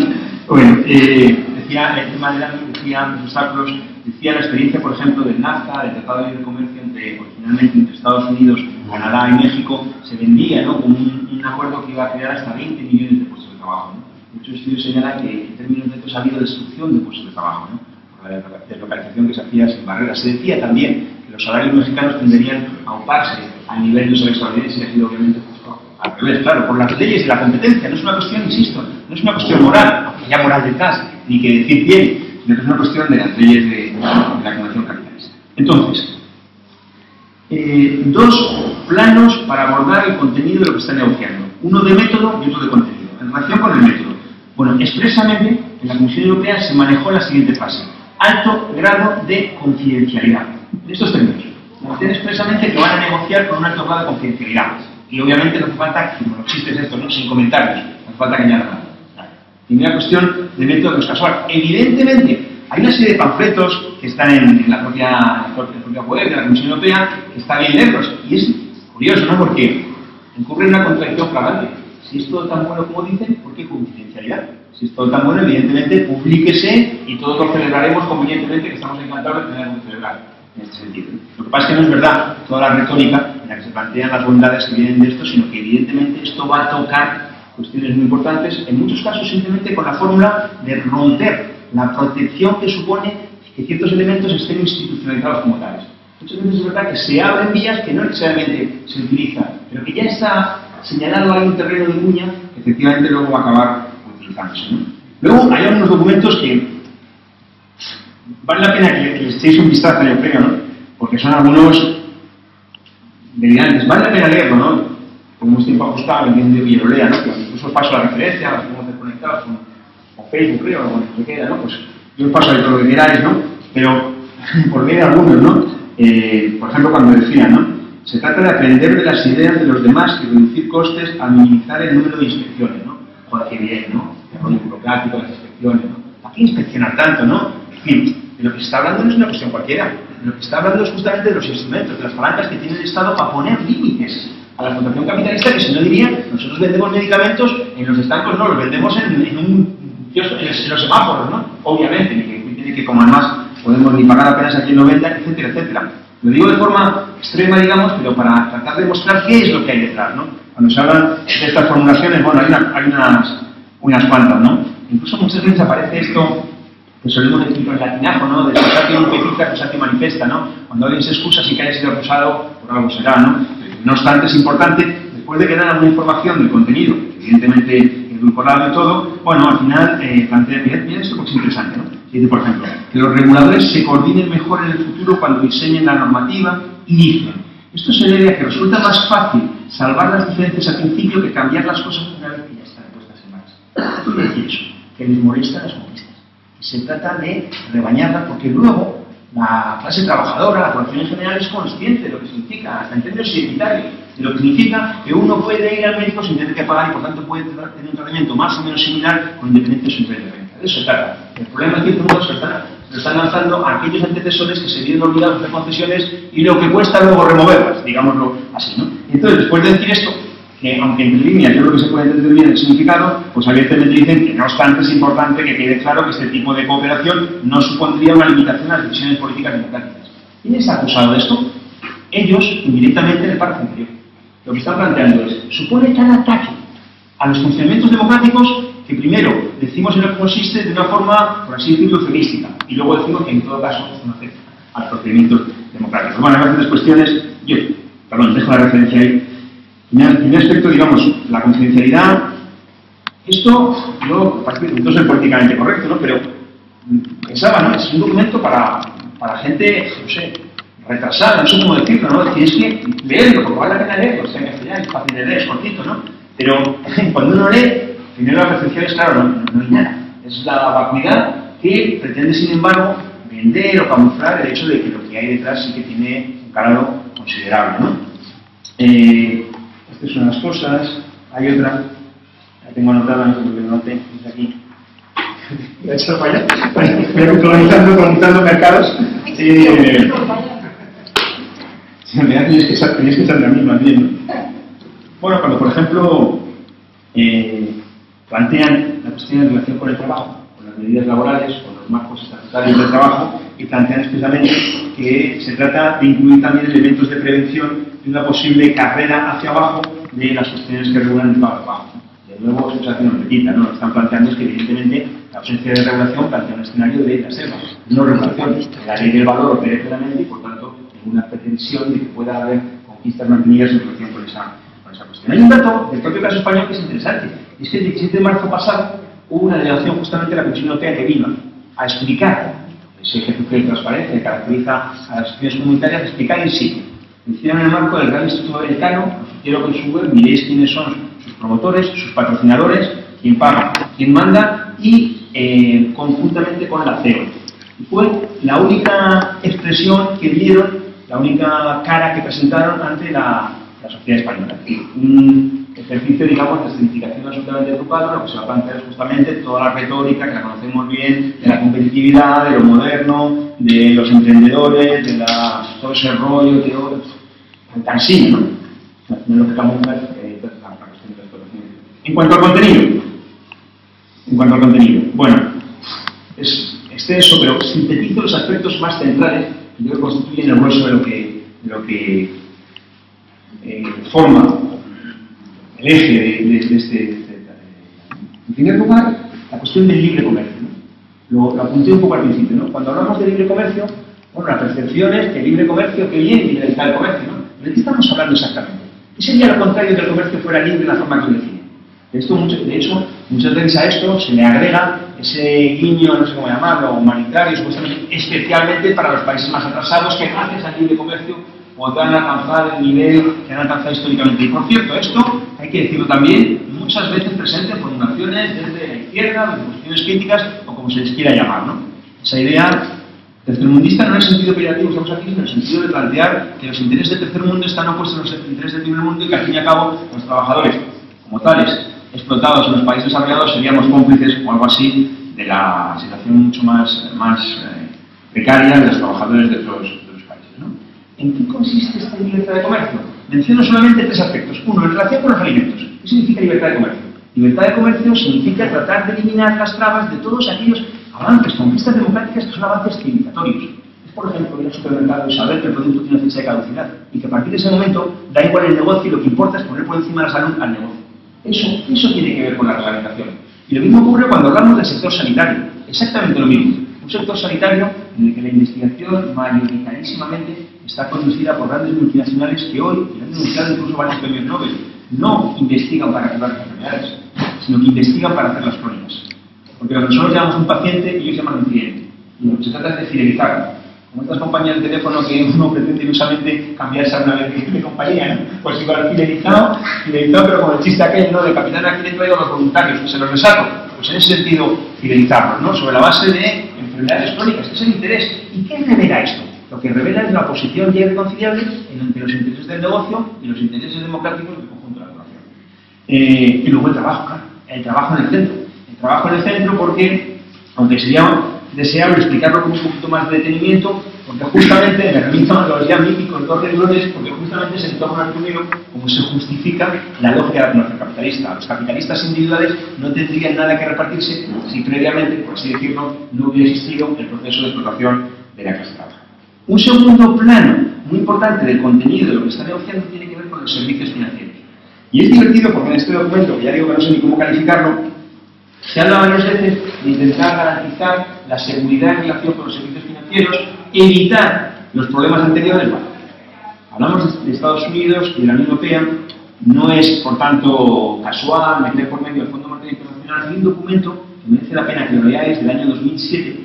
Bueno, decía el tema del ámbito, decía los obstáculos, decía la experiencia, por ejemplo, del NAFTA, del Tratado de Libre Comercio originalmente entre Estados Unidos, Canadá y México, se vendía, ¿no?, como un acuerdo que iba a crear hasta 20 millones de puestos de trabajo, ¿no? Muchos estudios señalan que en términos netos ha habido destrucción de puestos de trabajo, ¿no?, por la deslocalización que se hacía sin barreras. Se decía también que los salarios mexicanos tenderían a auparse al nivel de los extraordinarios, y ha sido obviamente justo al revés, claro, por las leyes de la competencia. No es una cuestión, insisto, no es una cuestión moral, aunque haya moral detrás, ni que decir bien, sino que es una cuestión de las leyes de la acumulación capitalista. Entonces, dos planos para abordar el contenido de lo que está negociando. Uno de método y otro de contenido. En relación con el método, bueno, expresamente en la Comisión Europea se manejó la siguiente fase: alto grado de confidencialidad. En estos términos, dicen expresamente que van a negociar con un alto grado de confidencialidad. Y obviamente no hace falta, como no existe esto, ¿no?, sin comentarios, no hace falta que añada nada. Primera cuestión de método que es casual. Evidentemente, hay una serie de panfletos que están en la propia web de la Comisión Europea que está bien leerlos. Y es curioso, ¿no?, porque ocurre una contradicción flagrante. Si es todo tan bueno como dicen, ¿por qué confidencialidad? Si es todo tan bueno, evidentemente, publíquese y todos lo celebraremos convenientemente, que estamos encantados de tenerlo que celebrar en este sentido. Lo que pasa es que no es verdad toda la retórica en la que se plantean las bondades que vienen de esto, sino que evidentemente esto va a tocar cuestiones muy importantes, en muchos casos simplemente con la fórmula de romper la protección que supone que ciertos elementos estén institucionalizados como tales. Muchas veces es verdad que se abren vías que no necesariamente se utilizan, pero que ya está señalado ahí un terreno de cuña que efectivamente luego va a acabar utilizándose, ¿no? Luego hay algunos documentos que vale la pena que les echéis un vistazo, yo creo, ¿no?, porque son algunos delirantes. Vale la pena leerlo, ¿no? Como es tiempo ajustado, entiendo que yo lo lea, ¿no?, que incluso paso la referencia, las podemos hacer conectar. conectados con Facebook, creo, o con lo que queda, ¿no? Pues yo os paso ahí todo lo que queráis, ¿no? Pero, por ver algunos, ¿no? Por ejemplo, cuando decían, ¿no? Se trata de aprender de las ideas de los demás y reducir costes al minimizar el número de inspecciones, ¿no? Joder, qué bien, ¿no? El rollo burocrático, las inspecciones, ¿no? ¿Para qué inspeccionar tanto, no? En fin, de lo que se está hablando no es una cuestión cualquiera. De lo que se está hablando es justamente de los instrumentos, de las palancas que tiene el Estado para poner límites a la explotación capitalista, que si no diría, nosotros vendemos medicamentos en los estancos, no, los vendemos en un kiosco, en los semáforos, ¿no? Obviamente, ni que como además podemos ni pagar apenas a quien lo venda, etcétera, etcétera. Lo digo de forma extrema, digamos, pero para tratar de mostrar qué es lo que hay detrás, ¿no? Cuando se hablan de estas formulaciones, bueno, hay unas cuantas, ¿no? Incluso muchas veces aparece esto que solemos decir con el latinajo, ¿no? De sensatio non petita, sensatio manifesta, ¿no? Cuando alguien se excusa sin que haya sido acusado, por algo será, ¿no? No obstante, es importante, después de que dan alguna información del contenido, evidentemente edulcorado y todo, bueno, al final plantea, mira esto porque es interesante, ¿no? Dice, por ejemplo, que los reguladores se coordinen mejor en el futuro cuando diseñen la normativa y dicen, esto se debe a que resulta más fácil salvar las diferencias al principio que cambiar las cosas una vez que ya están puestas en marcha. ¿Qué quiere decir eso? Que les molestan las conquistas. Y se trata de rebañarlas porque luego la clase trabajadora, la población en general es consciente de lo que significa, hasta en términos identitarios, de lo que significa que uno puede ir al médico sin tener que pagar y por tanto puede tener un tratamiento más o menos similar con independencia de su nivel de renta. De eso se trata. El problema es que en cierto modo se están lanzando a aquellos antecesores que se vieron olvidados de concesiones y lo que cuesta luego removerlas, digámoslo así, ¿no? Entonces, después de decir esto, que aunque entre líneas yo creo que se puede entender bien el significado, pues abiertamente dicen que no obstante es importante que quede claro que este tipo de cooperación no supondría una limitación a las decisiones políticas democráticas. ¿Quién está acusado de esto? Ellos, indirectamente, en el párrafo anterior. Lo que están planteando es, supone tal ataque a los funcionamientos democráticos que primero decimos en lo que consiste de una forma, por así decirlo, eufemística, y luego decimos que en todo caso no afecta a los procedimientos democráticos. Bueno, hay bastantes cuestiones, dejo la referencia ahí. En mi aspecto, digamos, la confidencialidad, esto, yo no soy políticamente correcto, ¿no? Pero pensaba, ¿no? Es un documento para gente, no sé, retrasada, no sé cómo decirlo, ¿no? Tienes que leerlo, porque vale la pena leerlo, está en castellano, es fácil de leer, es cortito, ¿no? Pero cuando uno lee, primero la percepción es, claro, no hay nada. Es la vacuidad que pretende, sin embargo, vender o camuflar el hecho de que lo que hay detrás sí que tiene un calado considerable, ¿no? Estas son las cosas. Hay otra, la tengo anotada, no sé por qué no noté, es aquí. Voy a echar para allá. Colonizando mercados. En realidad tenías que echarle a mí más bien, ¿no? Bueno, cuando por ejemplo plantean la cuestión en relación con el trabajo, con las medidas laborales, con los marcos estatutarios del trabajo, y plantean expresamente que se trata de incluir también elementos de prevención de una posible carrera hacia abajo de las cuestiones que regulan el trabajo. De nuevo, eso se hace una repita, ¿no? Lo que están planteando es que evidentemente la ausencia de regulación plantea un escenario de reserva, no regulación. La ley del valor opera plenamente y por tanto ninguna pretensión de que pueda haber conquistas mantenidas en relación con esa cuestión. Hay un dato del propio caso español que es interesante. Es que el 17 de marzo pasado hubo una delegación justamente de la Comisión Europea que vino a explicar ese ejercicio de transparencia que caracteriza a las instituciones comunitarias, a explicar in situ. Lo hicieron en el marco del Gran Instituto Americano, os sugiero que en su web miréis quiénes son sus promotores, sus patrocinadores, quién paga, quién manda y conjuntamente con la CEO. Y fue la única expresión que dieron, la única cara que presentaron ante la sociedad española. Un ejercicio, digamos, de escenificación absolutamente educado, lo que se va a plantear es justamente toda la retórica que la conocemos bien, de la competitividad, de lo moderno, de los emprendedores, de todo ese rollo, de tan cansino, ¿no? No es lo que camufla la cuestión de la explotación. En cuanto al contenido, bueno, es extenso, pero sintetizo los aspectos más centrales que yo creo que constituyen el grueso de lo que forma el eje de este. En primer lugar, la cuestión del libre comercio, ¿no? Lo apunté un poco al principio, ¿no? Cuando hablamos de libre comercio, bueno, la percepción es que el libre comercio, que bien liberalizar el comercio, ¿no? ¿De qué estamos hablando exactamente? ¿Qué sería lo contrario de que el comercio fuera libre de la forma que lo define? De hecho, muchas veces a esto se le agrega ese guiño, no sé cómo llamarlo, humanitario, supuestamente, especialmente para los países más atrasados que gracias al libre comercio podrán alcanzar el nivel que han alcanzado históricamente. Y por cierto, esto hay que decirlo también, muchas veces presente en formulaciones desde izquierda, de posiciones críticas, o como se les quiera llamar, ¿no? Esa idea tercermundista no en el sentido peyorativo que estamos aquí, sino en el sentido de plantear que los intereses del tercer mundo están opuestos a los intereses del primer mundo y que al fin y al cabo los trabajadores, como tales, explotados en los países desarrollados, seríamos cómplices o algo así de la situación mucho más precaria de los trabajadores de otros países, ¿no? ¿En qué consiste esta libertad de comercio? Menciono solamente tres aspectos. Uno, en relación con los alimentos. ¿Qué significa libertad de comercio? Libertad de comercio significa tratar de eliminar las trabas de todos aquellos avances, conquistas democráticas que son avances civilizatorios. Es, por ejemplo, ir al supermercado y saber que el producto tiene fecha de caducidad y que a partir de ese momento da igual el negocio y lo que importa es poner por encima de la salud al negocio. Eso tiene que ver con la reglamentación. Y lo mismo ocurre cuando hablamos del sector sanitario. Exactamente lo mismo. Un sector sanitario en el que la investigación mayoritarísimamente está conducida por grandes multinacionales que hoy, y han denunciado incluso varios premios Nobel, no investigan para curar enfermedades, sino que investigan para hacer las crónicas. Porque nosotros llamamos un paciente y ellos llaman un cliente. Y lo que se trata es de fidelizarlo. Como estas compañías de teléfono que uno pretende ilusamente cambiarse a una vez de compañía, ¿no? Pues igual fidelizado, pero como el chiste aquel, ¿no? De capitán, aquí le traigo a los voluntarios, que se los resaco. Pues en ese sentido, fidelizarlos, ¿no? Sobre la base de enfermedades crónicas, que es el interés. ¿Y qué revela esto? Lo que revela es la oposición ya irreconciliable entre los intereses del negocio y los intereses democráticos del conjunto de la población. Y luego el trabajo, claro. El trabajo en el centro. El trabajo en el centro porque, aunque sería deseable explicarlo con un poquito más de detenimiento, porque justamente, me remito a los ya míticos dos renglones, porque justamente es en torno al primero como se justifica la lógica capitalista. Los capitalistas individuales no tendrían nada que repartirse si previamente, por así decirlo, no hubiera existido el proceso de explotación de la clase trabajadora. Un segundo plano muy importante del contenido de lo que está negociando tiene que ver con los servicios financieros. Y es divertido porque en este documento, que ya digo que no sé ni cómo calificarlo, se habla varias veces de intentar garantizar la seguridad en relación con los servicios financieros, evitar los problemas anteriores. Bueno, hablamos de Estados Unidos y de la Unión Europea, no es por tanto casual meter por medio el Fondo Monetario Internacional y un documento que merece la pena que lo leáis del año 2007,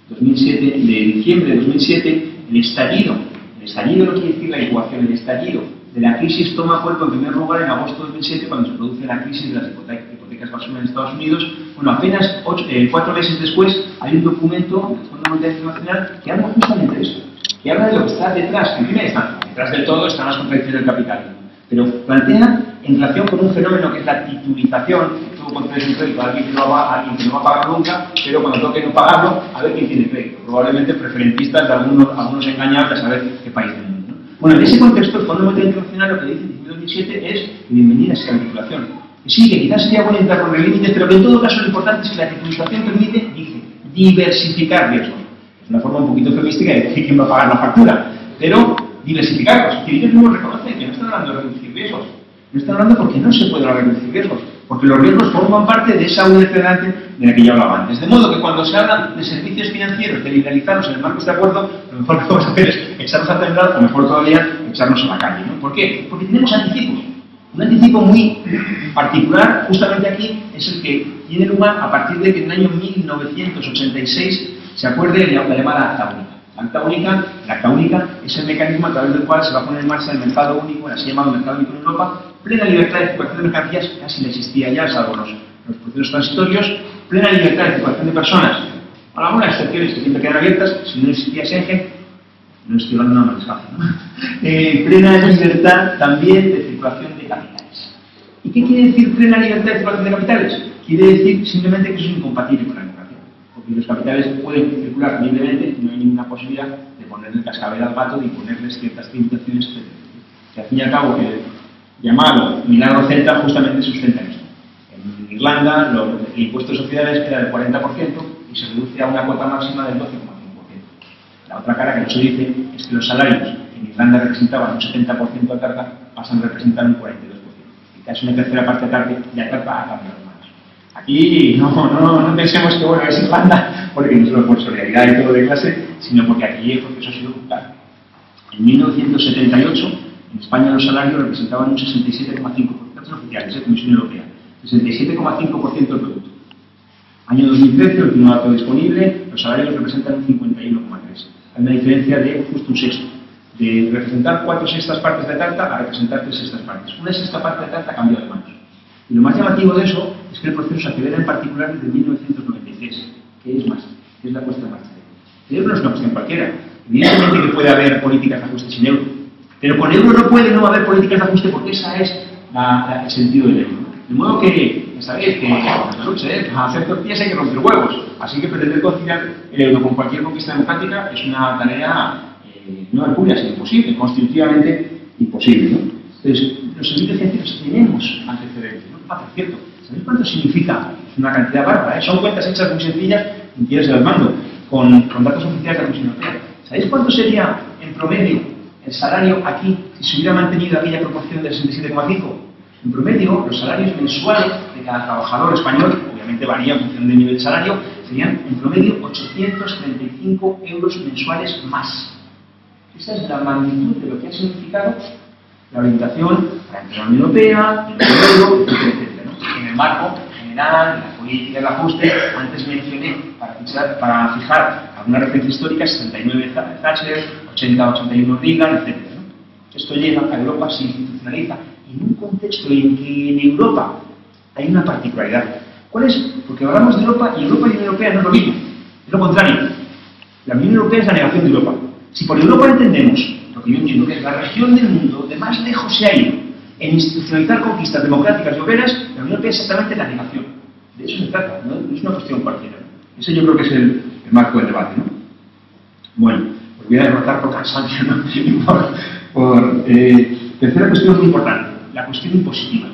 de diciembre de 2007, el estallido no quiere decir la incubación, el estallido de la crisis toma cuerpo en primer lugar en agosto de 2007 cuando se produce la crisis de las hipotecas basura en Estados Unidos. Bueno, apenas 4 meses después hay un documento del Fondo Monetario Internacional que habla justamente de eso, que habla de lo que está detrás. En primera instancia, detrás del todo están las contradicciones del capitalismo, pero plantea en relación con un fenómeno que es la titulización. Tú concedes un crédito a alguien que no va a pagar nunca, pero cuando toque no pagarlo, a ver quién tiene crédito. Probablemente preferentistas de algunos engañados a saber qué país del mundo, ¿no? Bueno, en ese contexto, el Fondo Monetario Internacional lo que dice en 2007 es que bienvenida sea la titulización. Que sí, que quizás sería bueno entrar con límites, pero que en todo caso lo importante es que la titulización permite, dice, diversificar riesgos. Es una forma un poquito eufemística de decir quién va a pagar la factura, pero diversificarlos. Es decir, ellos mismos reconocen que no están hablando de reducir riesgos. No están hablando porque no se pueden reducir riesgos, porque los riesgos forman parte de esa unidad excedente de la que ya hablaba antes. De modo que cuando se habla de servicios financieros, de liberalizarlos en el marco de este acuerdo, lo mejor que podemos hacer es echarnos a temblar, o mejor todavía, echarnos a la calle, ¿no? ¿Por qué? Porque tenemos anticipos. Un anticipo muy particular, justamente aquí, es el que tiene lugar a partir de que en el año 1986 se acuerde de la llamada Acta Única. La Acta Única es el mecanismo a través del cual se va a poner en marcha el mercado único, el así llamado mercado único en Europa, plena libertad de circulación de mercancías, casi no existía ya, salvo los procesos transitorios, plena libertad de circulación de personas, con algunas excepciones que siempre quedan abiertas, si no existía Schengen, no estoy hablando nada más despacio, ¿no? Plena libertad también de circulación de capitales. ¿Y qué quiere decir plena libertad de circulación de capitales? Quiere decir simplemente que eso es incompatible con la democracia, porque los capitales pueden circular libremente y no hay ninguna posibilidad de ponerle el cascabel al gato y ponerles ciertas tributaciones, etc. Que al fin y al cabo, el llamado milagro celta justamente sustenta esto. En Irlanda, el impuesto de sociedades era del 40% y se reduce a una cuota máxima del 12,5%. La otra cara que no se dice es que los salarios que en Irlanda representaban un 70% de carga pasan a representar un 42%. Y casi una tercera parte de carga a cambio de manos. Aquí no pensemos que bueno es Irlanda, porque no solo por solidaridad y todo de clase, sino porque aquí el proceso ha sido brutal. En 1978, en España los salarios representaban un 67,5%, datos oficiales, Comisión Europea, 67,5% del producto. Año 2013, el último dato disponible, los salarios representan un 51,3%. Hay una diferencia de justo un sexto, de representar 4/6 partes de tarta a representar 3/6 partes. Una sexta parte de tarta ha cambiado de manos. Y lo más llamativo de eso es que el proceso se acelera en particular desde 1993. ¿Qué es más? ¿Qué es la puesta en marcha? El euro no es una cuestión cualquiera. Evidentemente que puede haber políticas de ajuste sin euro, pero con euro no puede no haber políticas de ajuste porque esa es el sentido del euro. De modo que, ya sabéis que la lucha, para hacer tortillas hay que romper huevos. Así que pretender conciliar el euro con cualquier conquista democrática es una tarea no hercúlea, sino imposible, constitutivamente imposible, ¿no? Entonces, los servicios científicos tenemos antecedentes, ¿no? Por cierto, ¿sabéis cuánto significa? Es una cantidad bárbara, ¿eh? Son cuentas hechas muy sencillas, y quieres se las mando, con datos oficiales de la Comisión Europea. ¿Sabéis cuánto sería, en promedio, el salario aquí si se hubiera mantenido aquella proporción del 67,5? En promedio, los salarios mensuales de cada trabajador español, obviamente varía en función del nivel de salario, serían en promedio 835 euros mensuales más. Esa es la magnitud de lo que ha significado la orientación para la Unión Europea, el euro, etcétera, ¿no? En el marco general, la política del ajuste, antes mencioné, para fijar alguna referencia histórica, 79 Thatcher, 80-81 Reagan, etcétera, ¿no? Esto llega a Europa, se institucionaliza en un contexto en que en Europa hay una particularidad. ¿Cuál es? Porque hablamos de Europa y Europa y Unión Europea no es lo mismo, es lo contrario. La Unión Europea es la negación de Europa. Si por Europa entendemos lo que yo entiendo que es la región del mundo donde más lejos se ha ido en institucionalizar conquistas democráticas y obreras, la Unión Europea es exactamente la negación. De eso se trata, no es una cuestión cualquiera. Ese yo creo que es el marco del debate, ¿no? Bueno, os voy a derrotar por cansancio, ¿no? Tercera cuestión muy importante, la cuestión impositiva.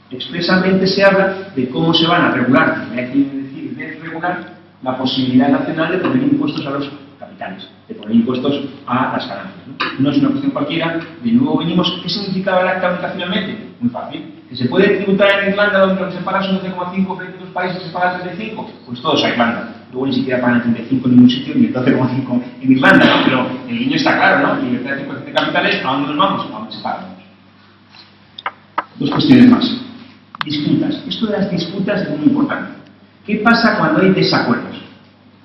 Expresamente se habla de cómo se van a regular, hay que decir desregular, la posibilidad nacional de poner impuestos a los capitales, de poner impuestos a las ganancias, ¿no? No es una cuestión cualquiera. De nuevo venimos, ¿qué significaba el acta única finalmente? Muy fácil. ¿Que se puede tributar en Irlanda donde lo que se paga son 12,5 frente a otros países se paga 35? Pues todos a Irlanda. Luego ni siquiera pagan 35 en ningún sitio ni 12,5 en Irlanda, ¿no? Pero el niño está claro, ¿no? Libertad de circulación de capitales, ¿a dónde nos vamos? ¿A dónde se pagan? Dos cuestiones más. Disputas. Esto de las disputas es muy importante. ¿Qué pasa cuando hay desacuerdos?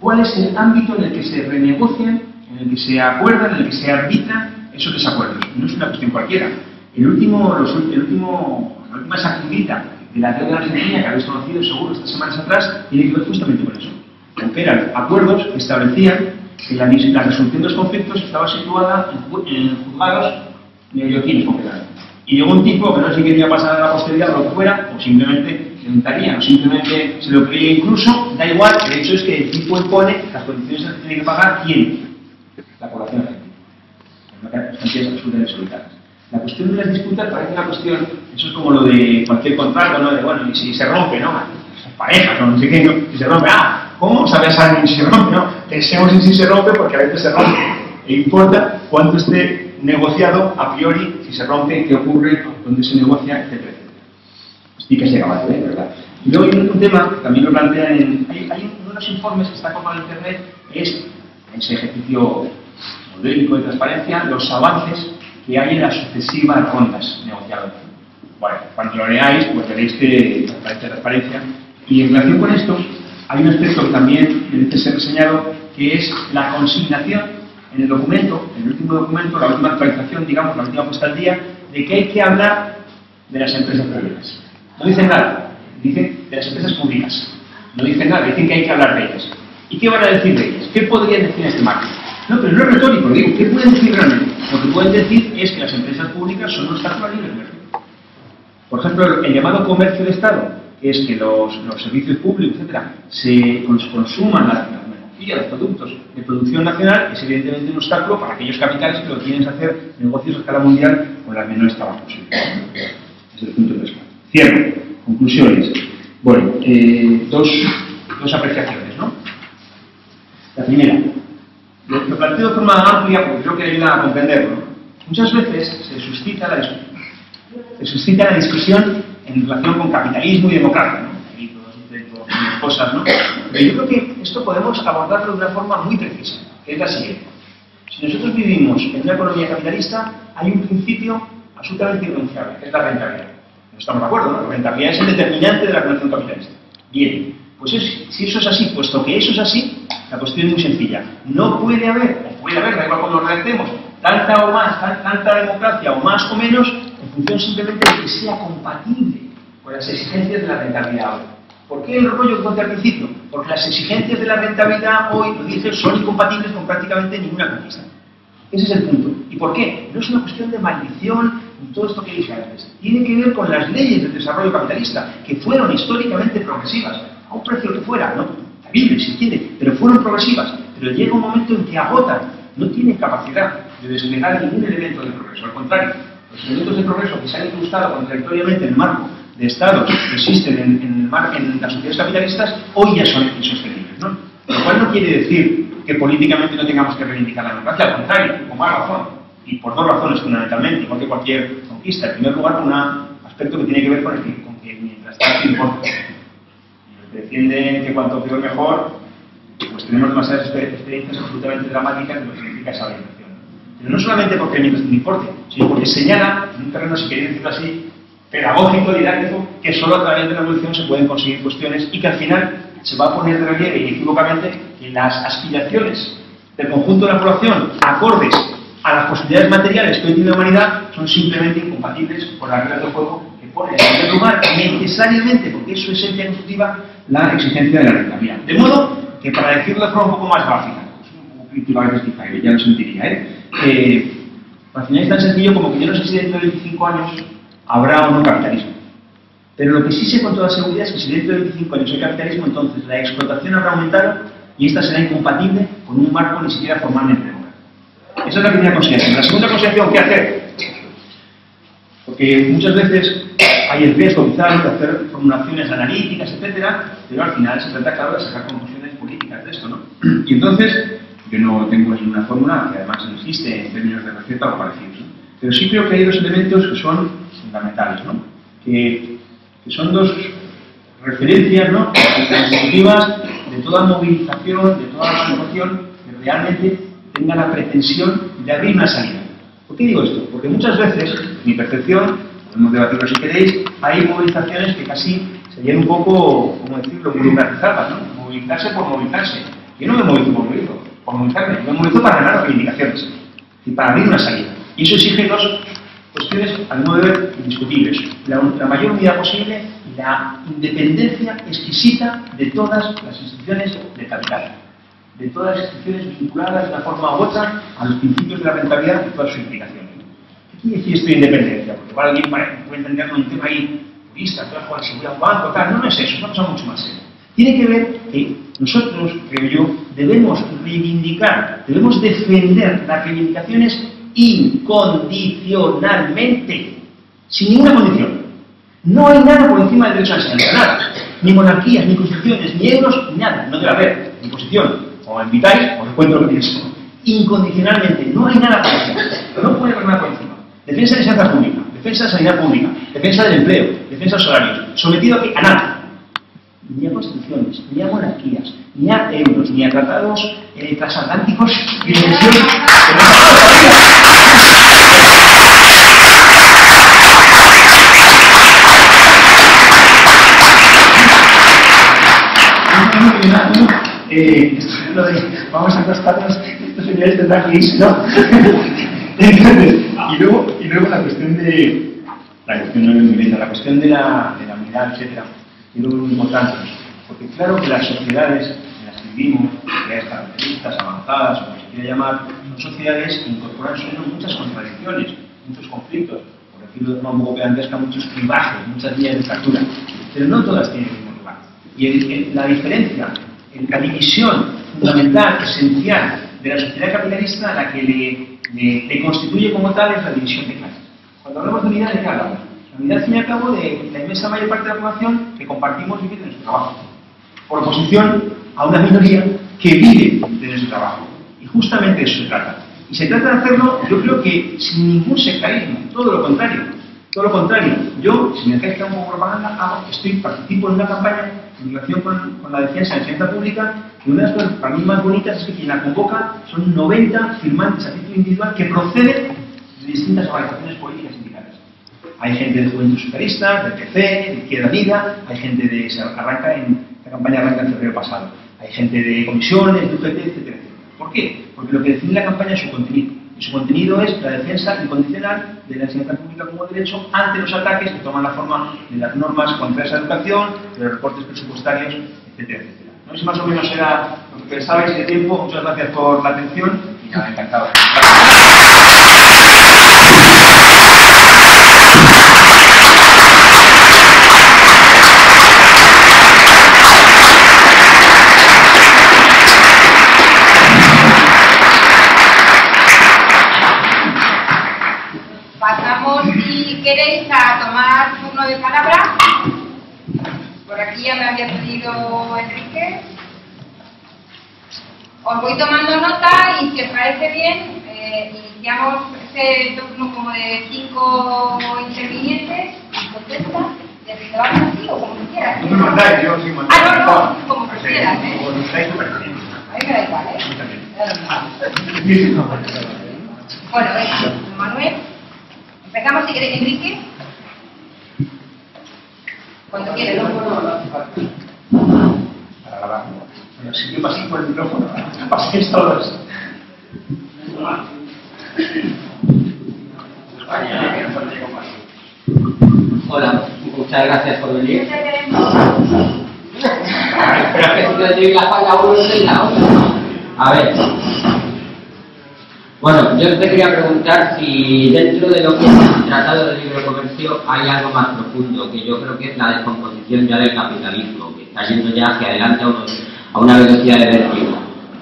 ¿Cuál es el ámbito en el que se renegocian, en el que se acuerdan, en el que se arbitran esos desacuerdos? No es una cuestión cualquiera. La última sacudida de la deuda argentina que habéis conocido seguro estas semanas atrás tiene que ver justamente con eso. Porque eran acuerdos que establecían que la resolución de los conflictos estaba situada en juzgados neoyorquinos, concretamente. Y llegó un tipo que no sé si quería pasar a la posteridad o lo que fuera, o simplemente se inventaría, o simplemente se lo creía incluso, da igual, el hecho es que el tipo impone las condiciones que tiene que pagar, ¿quién? La población argentina. Las cantidades absolutamente solitarias. La cuestión de las disputas parece una cuestión, eso es como lo de cualquier contrato, ¿no? De bueno, y si se rompe, ¿no? Son parejas, no sé qué, ¿no? Si se rompe, ¿cómo sabes alguien si se rompe? No, pensemos en si se rompe porque a veces se rompe. E importa cuánto esté negociado a priori, si se rompe, qué ocurre, dónde se negocia, etcétera. Explíquese caballo, ¿verdad? Y luego hay un tema que también lo plantean hay uno de los informes que está colgado en internet, es ese ejercicio modélico de transparencia, los avances que hay en las sucesivas rondas negociadoras. Bueno, cuando lo leáis, pues veréis que transparencia. Y en relación con esto, hay un aspecto que también merece ser reseñado, que es la consignación en el documento, en el último documento, la última actualización, digamos, la última puesta al día, de que hay que hablar de las empresas públicas. No dicen nada, dicen de las empresas públicas. No dicen nada, dicen que hay que hablar de ellas. ¿Y qué van a decir de ellas? ¿Qué podrían decir en este marco? No, pero no es retórico, digo, ¿qué pueden decir realmente? Lo que pueden decir es que las empresas públicas son un obstáculo al libre comercio. Por ejemplo, el llamado comercio de Estado, que es que los servicios públicos, etcétera, se consuman la mercancía, los productos de producción nacional, es evidentemente un obstáculo para aquellos capitales que lo que quieren es hacer negocios a escala mundial con las menores trabas posibles. Desde el punto de vista. Cierro. Conclusiones. Bueno, dos apreciaciones, ¿no? La primera, lo planteo de forma amplia porque creo que ayuda a comprenderlo. Muchas veces se suscita la discusión en relación con capitalismo y democracia, ¿no? Y todas cosas, ¿no? Pero yo creo que esto podemos abordarlo de una forma muy precisa, que es la siguiente. Si nosotros vivimos en una economía capitalista, hay un principio absolutamente irrenunciable, que es la rentabilidad. No estamos de acuerdo, ¿no? La rentabilidad es el determinante de la relación capitalista. Bien, pues si eso es así, puesto que eso es así, la cuestión es muy sencilla. No puede haber, o puede haber, da igual cómo lo redactemos, tanta o más, tanta democracia o más o menos, en función simplemente de que sea compatible con las exigencias de la rentabilidad hoy. ¿Por qué el rollo contra el principio? Porque las exigencias de la rentabilidad hoy, lo dije, son incompatibles con prácticamente ninguna conquista. Ese es el punto. ¿Y por qué? No es una cuestión de maldición ni todo esto que dije antes. Tiene que ver con las leyes del desarrollo capitalista, que fueron históricamente progresivas, a un precio que fuera, ¿no? Terrible si quiere, pero fueron progresivas. Pero llega un momento en que agotan, no tienen capacidad de desplegar ningún elemento de progreso. Al contrario, los elementos de progreso que se han incrustado contradictoriamente en el marco de estados que existen en las sociedades capitalistas, hoy ya son insostenibles, ¿no? Lo cual no quiere decir que políticamente no tengamos que reivindicar la democracia, al contrario, con más razón, y por dos razones fundamentalmente, igual que cualquier conquista. En primer lugar, un aspecto que tiene que ver con que mientras tanto importa. Y el que defiende que cuanto peor mejor, pues tenemos demasiadas experiencias absolutamente dramáticas de lo que significa esa orientación. Pero no solamente porque mientras no importe, sino porque señala, en un terreno, si queréis decirlo así, pedagógico, didáctico, que solo a través de la evolución se pueden conseguir cuestiones y que al final se va a poner de relieve inequívocamente que las aspiraciones del conjunto de la población acordes a las posibilidades materiales que hoy tiene la humanidad son simplemente incompatibles con las reglas del juego que pone en primer lugar necesariamente, porque es su esencia constitutiva, la exigencia de la rentabilidad. De modo que, para decirlo de forma un poco más gráfica, es un poco crítico a veces quizá, ya lo sentiría, al final es tan sencillo como que yo no sé si dentro de 25 años habrá o no capitalismo. Pero lo que sí sé con toda seguridad es que si dentro de 25 años hay capitalismo, entonces la explotación habrá aumentado y esta será incompatible con un marco ni siquiera formalmente democrático. Esa es la primera consideración. La segunda consideración, ¿qué hacer? Porque muchas veces hay el riesgo quizás de hacer formulaciones analíticas, etcétera, pero al final se trata, claro, de sacar conclusiones políticas de esto, ¿no? Y entonces, yo no tengo ninguna fórmula, que además no existe en términos de receta o parecidos, ¿no? Pero sí creo que hay dos elementos que son fundamentales, ¿no? Que son dos referencias, ¿no?, constitutivas de toda movilización, de toda organización que realmente tenga la pretensión de abrir una salida. ¿Por qué digo esto? Porque muchas veces, en mi percepción, podemos debatirlo si queréis, hay movilizaciones que casi serían un poco, ¿cómo decirlo?, burocratizadas, ¿no? Movilizarse por movilizarse. Yo no me movilizo por movilizarme, yo me movilizo para ganar reivindicaciones y para abrir una salida. Y eso exige dos cuestiones, al modo de ver, indiscutibles. La mayor unidad posible y la independencia exquisita de todas las instituciones de capital. De todas las instituciones vinculadas de una forma u otra a los principios de la rentabilidad y todas sus implicaciones. ¿Qué quiere decir esto de independencia? Porque para alguien puede entenderlo en un tema ahí, turista, trabajo de seguridad, un banco, tal. No es eso, es una cosa mucho más seria. Tiene que ver que nosotros, creo yo, debemos reivindicar, debemos defender las reivindicaciones incondicionalmente, sin ninguna condición. No hay nada por encima del derecho a la enseñanza, nada. Ni monarquías, ni constituciones, ni euros, ni nada. No debe haber ni posición. O invitáis, os cuento lo que pienso. Incondicionalmente, no hay nada por encima. No puede haber nada por encima. Defensa de la enseñanza pública, defensa de la sanidad pública, defensa del empleo, defensa de los salarios. Sometido aquí a nada. Ni a constituciones, ni a monarquías, ni a euros, ni a tratados transatlánticos y de gestión. Vamos a acostarnos, estos señores tendrán que irse, ¿no? Entonces, y luego la cuestión de la cuestión de la unidad, etcétera, y luego muy importante, porque claro que las sociedades en las que vivimos, sociedades capitalistas, avanzadas, como se quiera llamar, son sociedades que incorporan solo muchas contradicciones, muchos conflictos, por decirlo de forma un poco pedantesca, muchos clivajes, muchas líneas de fractura, pero no todas tienen el mismo lugar. Y la diferencia, la división fundamental, esencial de la sociedad capitalista, la que le constituye como tal, es la división de clases. Cuando hablamos de unidad, ¿de qué hablamos? La unidad, al fin y al cabo, de la inmensa mayor parte de la población que compartimos y vive de nuestro trabajo, por oposición a una minoría que vive de nuestro trabajo. Y justamente de eso se trata. Y se trata de hacerlo, yo creo que sin ningún sectarismo, todo lo contrario. Todo lo contrario. Yo, si me dejáis un poco propaganda, participo en una campaña en relación con la defensa de la enseñanza pública, y una de las cosas para mí más bonitas es que quien la convoca son 90 firmantes a título individual que proceden de distintas organizaciones políticas sindicales. Hay gente de Juventud Socialista, del PC, de Izquierda Unida, hay gente de... la campaña arranca en febrero pasado. Hay gente de comisiones, de UGT, etcétera, etcétera. ¿Por qué? Porque lo que define la campaña es su contenido. Y su contenido es la defensa incondicional de la enseñanza pública como derecho ante los ataques que toman la forma de las normas contrarias a la educación, de los recortes presupuestarios, etcétera, etcétera. No sé si más o menos era lo que pensabais de tiempo. Muchas gracias por la atención y nada, encantado. Pasamos, si queréis, a tomar turno de palabra. Por aquí ya me había pedido Enrique. Os voy tomando nota y si os parece bien, iniciamos este turno como de 5 intervinientes y contesta. ¿Te vas así o como quieras? No mandáis, yo sí mando. No, como quieras, Como estáis, me parece bien. A mí me da igual, Bueno, venga, Manuel. Empezamos si queréis, Enrique. Cuando quieras, Para grabar. Bueno, si yo pasé por el micrófono, paséis todos. Hola, muchas gracias por venir. Pero es que si no te doy la falda a uno, no te la otra. A ver. Bueno, yo te quería preguntar si dentro de lo que es el Tratado de Libre Comercio hay algo más profundo, que yo creo que es la descomposición ya del capitalismo, que está yendo ya hacia adelante a una velocidad de vértigo.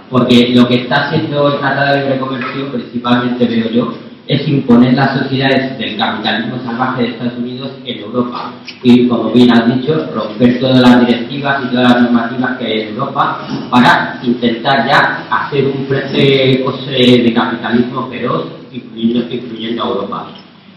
Porque lo que está haciendo el Tratado de Libre Comercio, principalmente veo yo, es imponer las sociedades del capitalismo salvaje de Estados Unidos en Europa. Y, como bien has dicho, romper todas las directivas y todas las normativas que hay en Europa para intentar ya hacer un frente de capitalismo feroz, incluyendo a Europa.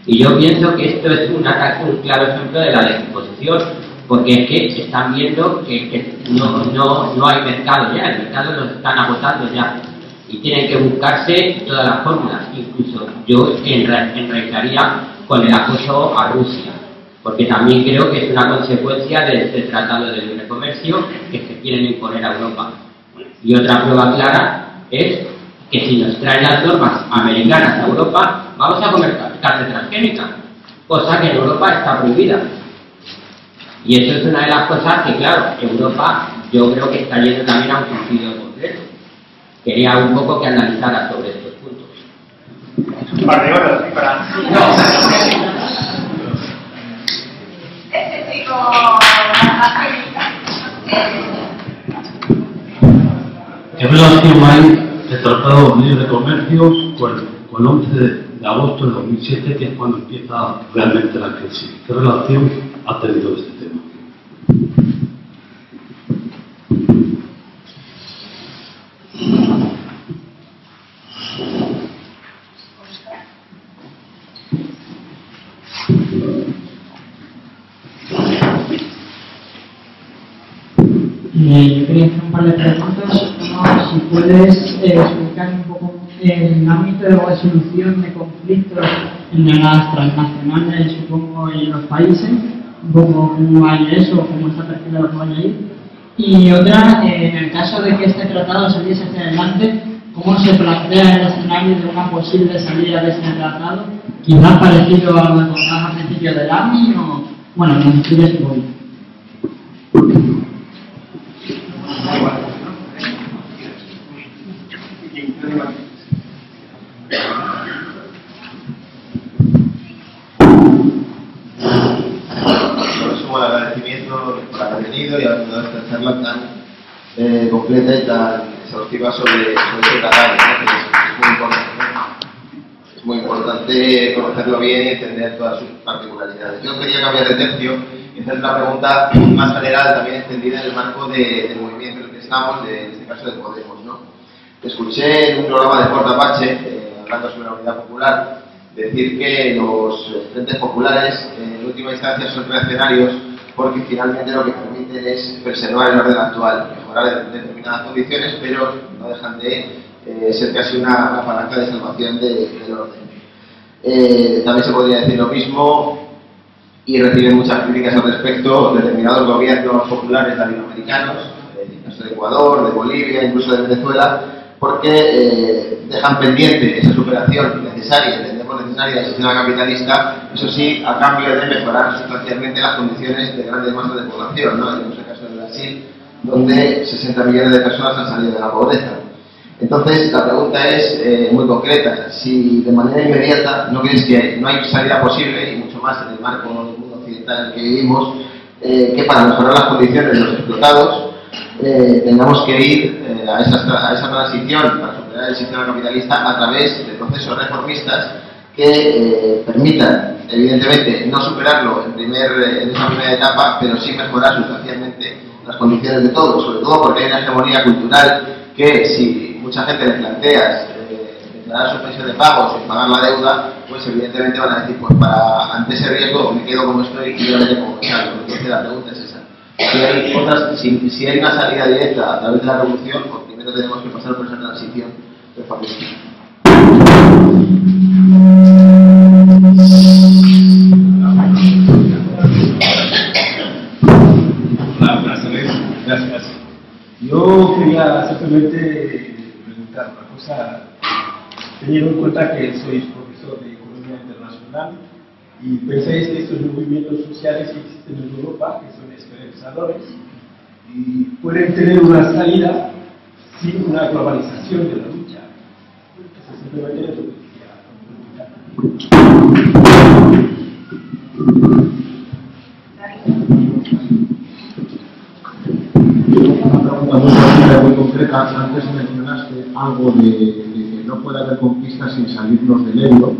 Y yo pienso que esto es un claro ejemplo de la descomposición, porque es que están viendo que no hay mercado ya, el mercado lo están agotando ya. Y tienen que buscarse todas las fórmulas. Incluso yo enraizaría con el acoso a Rusia, porque también creo que es una consecuencia de este Tratado de Libre Comercio que se quieren imponer a Europa. Y otra prueba clara es que si nos traen las normas americanas a Europa, vamos a comer carne transgénica, cosa que en Europa está prohibida. Y eso es una de las cosas que, claro, Europa yo creo que está yendo también a un sentido concreto. Quería un poco que analizara sobre estos puntos. Un par de horas para... Este chico... ¿Qué relación hay el Tratado de Libre Comercio con el 11 de agosto de 2007, que es cuando empieza realmente la crisis? ¿Qué relación ha tenido este tema? Yo quería hacer un par de preguntas. Si puedes explicar un poco el ámbito de resolución de conflictos en las transnacionales, supongo, y en los países, un poco cómo hay eso, cómo está perfilado ahí. Y otra, en el caso de que este tratado saliese hacia adelante, ¿cómo se plantea el escenario de una posible salida de este tratado? Quizás parecido a lo que contabas al principio del AMI, o bueno, no me quieres voy. Sumo el agradecimiento por haber venido y haber dado esta charla tan completa y tan exhaustiva sobre este tratado. Es muy importante conocerlo bien y entender todas sus particularidades. Yo quería cambiar de tercio y hacer una pregunta más general, también extendida en el marco del movimiento en el que estamos, en este caso de Podemos, ¿no? Escuché en un programa de Porta Apache, hablando sobre la unidad popular, decir que los frentes populares en última instancia son reaccionarios porque finalmente lo que permiten es preservar el orden actual, mejorar en determinadas condiciones, pero no dejan de ser casi una palanca de salvación del orden. También se podría decir lo mismo y reciben muchas críticas al respecto determinados gobiernos populares latinoamericanos, en el caso de Ecuador, de Bolivia, incluso de Venezuela, porque dejan pendiente esa superación necesaria, entendemos necesaria del sistema capitalista, eso sí, a cambio de mejorar sustancialmente las condiciones de grandes masas de población, ¿no? Tenemos el caso de Brasil, donde 60 millones de personas han salido de la pobreza. Entonces, la pregunta es muy concreta. Si de manera inmediata no crees que no hay salida posible, y mucho más en el marco del mundo occidental en el que vivimos, que para mejorar las condiciones de los explotados tengamos que ir a esa transición para superar el sistema capitalista a través de procesos reformistas que permitan, evidentemente, no superarlo en esa primera etapa, pero sí mejorar sustancialmente las condiciones de todos, sobre todo porque hay una hegemonía cultural que, si mucha gente le planteas declarar suspensión de pagos y pagar la deuda, pues evidentemente van a decir, pues ante ese riesgo me quedo como estoy y yo veré cómo me salgo. Entonces la pregunta es esa. Si hay una salida directa a través de la revolución, pues primero tenemos que pasar por esa transición reformista. Hola, buenas tardes. Gracias. Yo quería simplemente preguntar una cosa, teniendo en cuenta que sois profesor de Economía Internacional y pensáis que estos movimientos sociales que existen en Europa, que son esperanzadores, y pueden tener una salida sin una globalización de la lucha. Eso simplemente es lo que muy concreta. Antes mencionaste algo de que no puede haber conquistas sin salirnos del euro.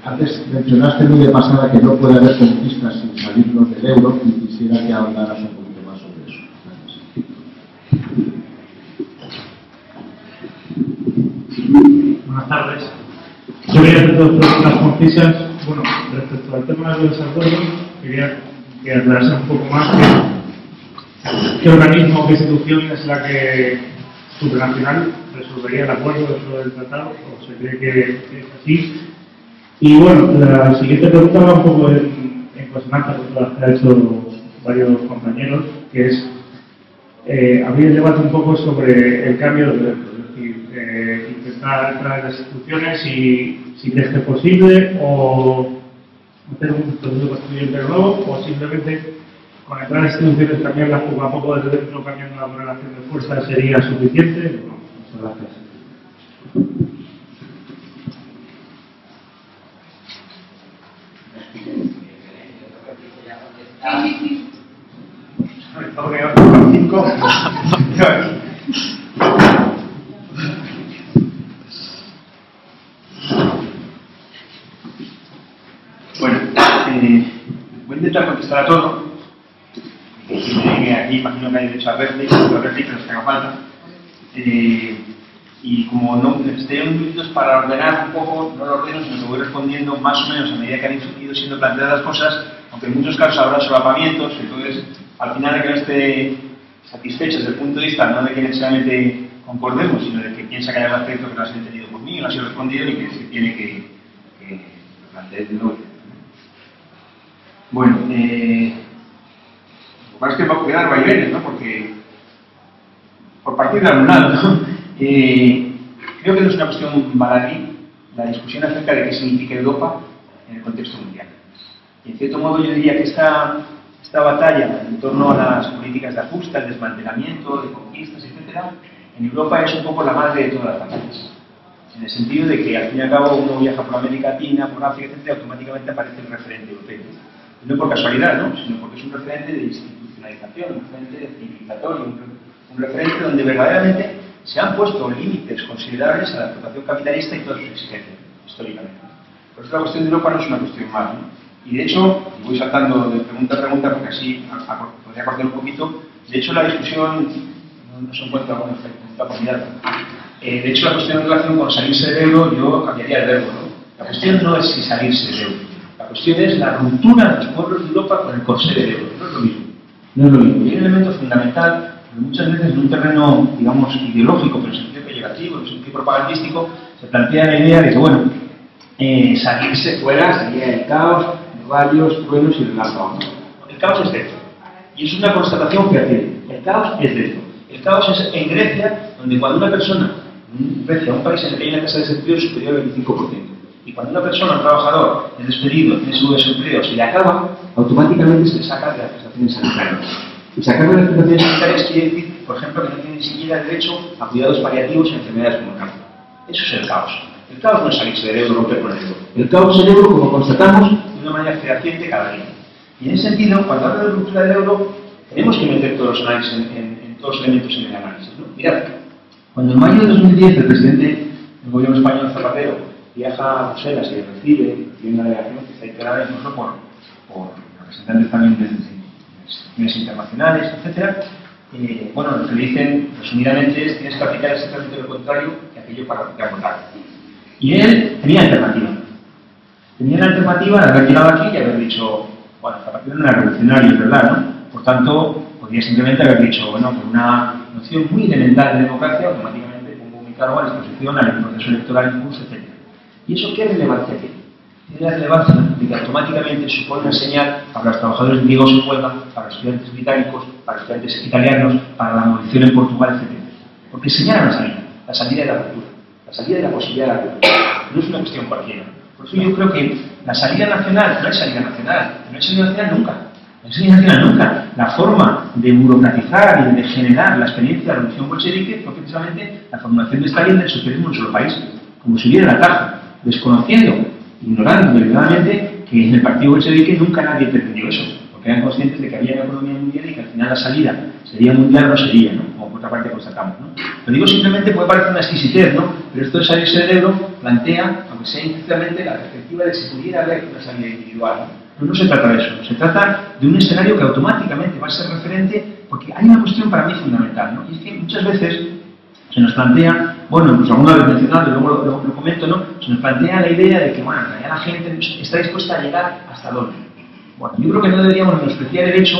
Antes mencionaste muy de pasada que no puede haber conquistas sin salirnos del euro y quisiera que hablaras un poquito más sobre eso. Gracias. Buenas tardes. Yo quería hacer dos preguntas concisas. Bueno, respecto al tema de los acuerdos, quería que aclarase un poco más qué organismo, qué institución es la que supranacional resolvería el acuerdo dentro del tratado, o se cree que es así. Y bueno, la siguiente pregunta va un poco en consonancia con las que ha hecho varios compañeros, que es abrir el debate un poco sobre el cambio de derecho, es decir, intentar entrar en las instituciones si crees que es posible, o hacer un proceso constituyente nuevo, o simplemente con entrar en las instituciones cambiarlas poco a poco desde dentro, cambiando la correlación de fuerzas, sería suficiente. No, muchas gracias. Bueno, voy a intentar contestar a todo. Si me llegue aquí, imagino que hay derecho a réplica, los que haga falta. Y como no necesité unos minutos para ordenar un poco, no lo ordeno, sino que voy respondiendo más o menos a medida que han ido siendo planteadas las cosas, aunque en muchos casos habrá solapamientos, entonces al final de que no esté satisfecho desde el punto de vista no de que necesariamente concordemos, sino de que piensa que hay algún aspecto que no ha sido entendido por mí, no ha sido respondido y que se tiene que plantear de nuevo. Bueno, lo que pasa es que voy a dar vaivenes, ¿no? Porque por partir de algún lado, ¿no? Creo que no es una cuestión baladí la discusión acerca de qué significa Europa en el contexto mundial. Y en cierto modo yo diría que esta batalla en torno a las políticas de ajuste, el desmantelamiento, de conquistas, etc., en Europa es un poco la madre de todas las batallas. En el sentido de que al fin y al cabo uno viaja por América Latina, por África, etc., automáticamente aparece el referente europeo. Y no por casualidad, ¿no? Sino porque es un referente de institucionalización, un referente civilizatorio, un referente donde verdaderamente se han puesto límites considerables a la explotación capitalista y todas sus exigencias, históricamente. Por eso la cuestión de Europa no es una cuestión más, ¿no? Y de hecho, voy saltando de pregunta a pregunta porque así podría cortar un poquito. De hecho, la discusión no se encuentra con esta comunidad. De hecho, la cuestión en relación con salirse del euro, yo cambiaría el verbo, ¿no? La cuestión no es si salirse del euro. La cuestión es la ruptura de los pueblos de Europa con el corsé del euro. No es lo mismo. No es lo mismo. Y hay un elemento fundamental, muchas veces en un terreno, digamos, ideológico, pero en sentido peyorativo, en sentido propagandístico, se plantea la idea de que, bueno, salirse fuera sería el caos, rayos, truenos y relámpagos. El caos es de esto. Y es una constatación fehaciente. El caos es de esto. El caos es en Grecia, donde cuando una persona, en Grecia, un país en el que hay una tasa de desempleo superior al 25%, y cuando una persona, un trabajador, es despedido, tiene su desempleo, se le acaba, automáticamente se le saca de las prestaciones sanitarias. Y sacar de las prestaciones sanitarias quiere decir, por ejemplo, que no tiene ni siquiera derecho a cuidados paliativos y enfermedades como el cáncer. Eso es el caos. El caos no es salirse del euro, romper con el euro. El caos es el euro, como constatamos, de una manera fehaciente cada día. Y en ese sentido, cuando hablo de ruptura del euro, tenemos que meter todos los análisis en todos los elementos en el análisis, ¿no? Mirad, cuando en mayo de 2010 el presidente del gobierno español, Zapatero, viaja a Bruselas y recibe una delegación que está integrada incluso por representantes también de instituciones internacionales, etc. Bueno, lo que le dicen resumidamente es: tienes que aplicar exactamente lo contrario que aquello para lo que ha votado. Y él tenía alternativa. Tenía la alternativa de haber llegado aquí y haber dicho, bueno, Zapatero no era revolucionario, es verdad, ¿no? Por tanto, podría simplemente haber dicho, bueno, con una noción muy elemental de democracia, automáticamente pongo mi cargo a disposición al proceso electoral en curso, etc. ¿Y eso qué relevancia tiene? Tiene la relevancia de que automáticamente supone una señal para los trabajadores griegos en huelga, para los estudiantes británicos, para los estudiantes italianos, para la movilización en Portugal, etc. Porque señala la salida de la ruptura, la salida de la posibilidad de la ruptura. No es una cuestión cualquiera. Por eso yo creo que la salida nacional no es salida nacional, no es salida nacional nunca. No es salida nacional nunca. La forma de burocratizar y de degenerar la experiencia de la revolución bolchevique fue precisamente la formulación de Stalin del socialismo en un solo país, como si hubiera el atajo, desconociendo, ignorando deliberadamente que en el partido bolchevique nunca nadie pretendió eso, porque eran conscientes de que había una economía mundial y que al final la salida sería mundial o no sería, ¿no? Como por otra parte constatamos, ¿no? Lo digo simplemente, puede parecer una exquisitez, ¿no? Pero esto de salirse del euro plantea, aunque sea implícitamente, la perspectiva de si pudiera haber una salida individual, ¿no? No se trata de eso, se trata de un escenario que automáticamente va a ser referente, porque hay una cuestión para mí fundamental, ¿no? Y es que muchas veces se nos plantea, bueno, incluso alguna vez mencionado, y luego lo comento, ¿no? Se nos plantea la idea de que, bueno, en realidad la gente está dispuesta a llegar hasta dónde. Bueno, yo creo que no deberíamos menospreciar el hecho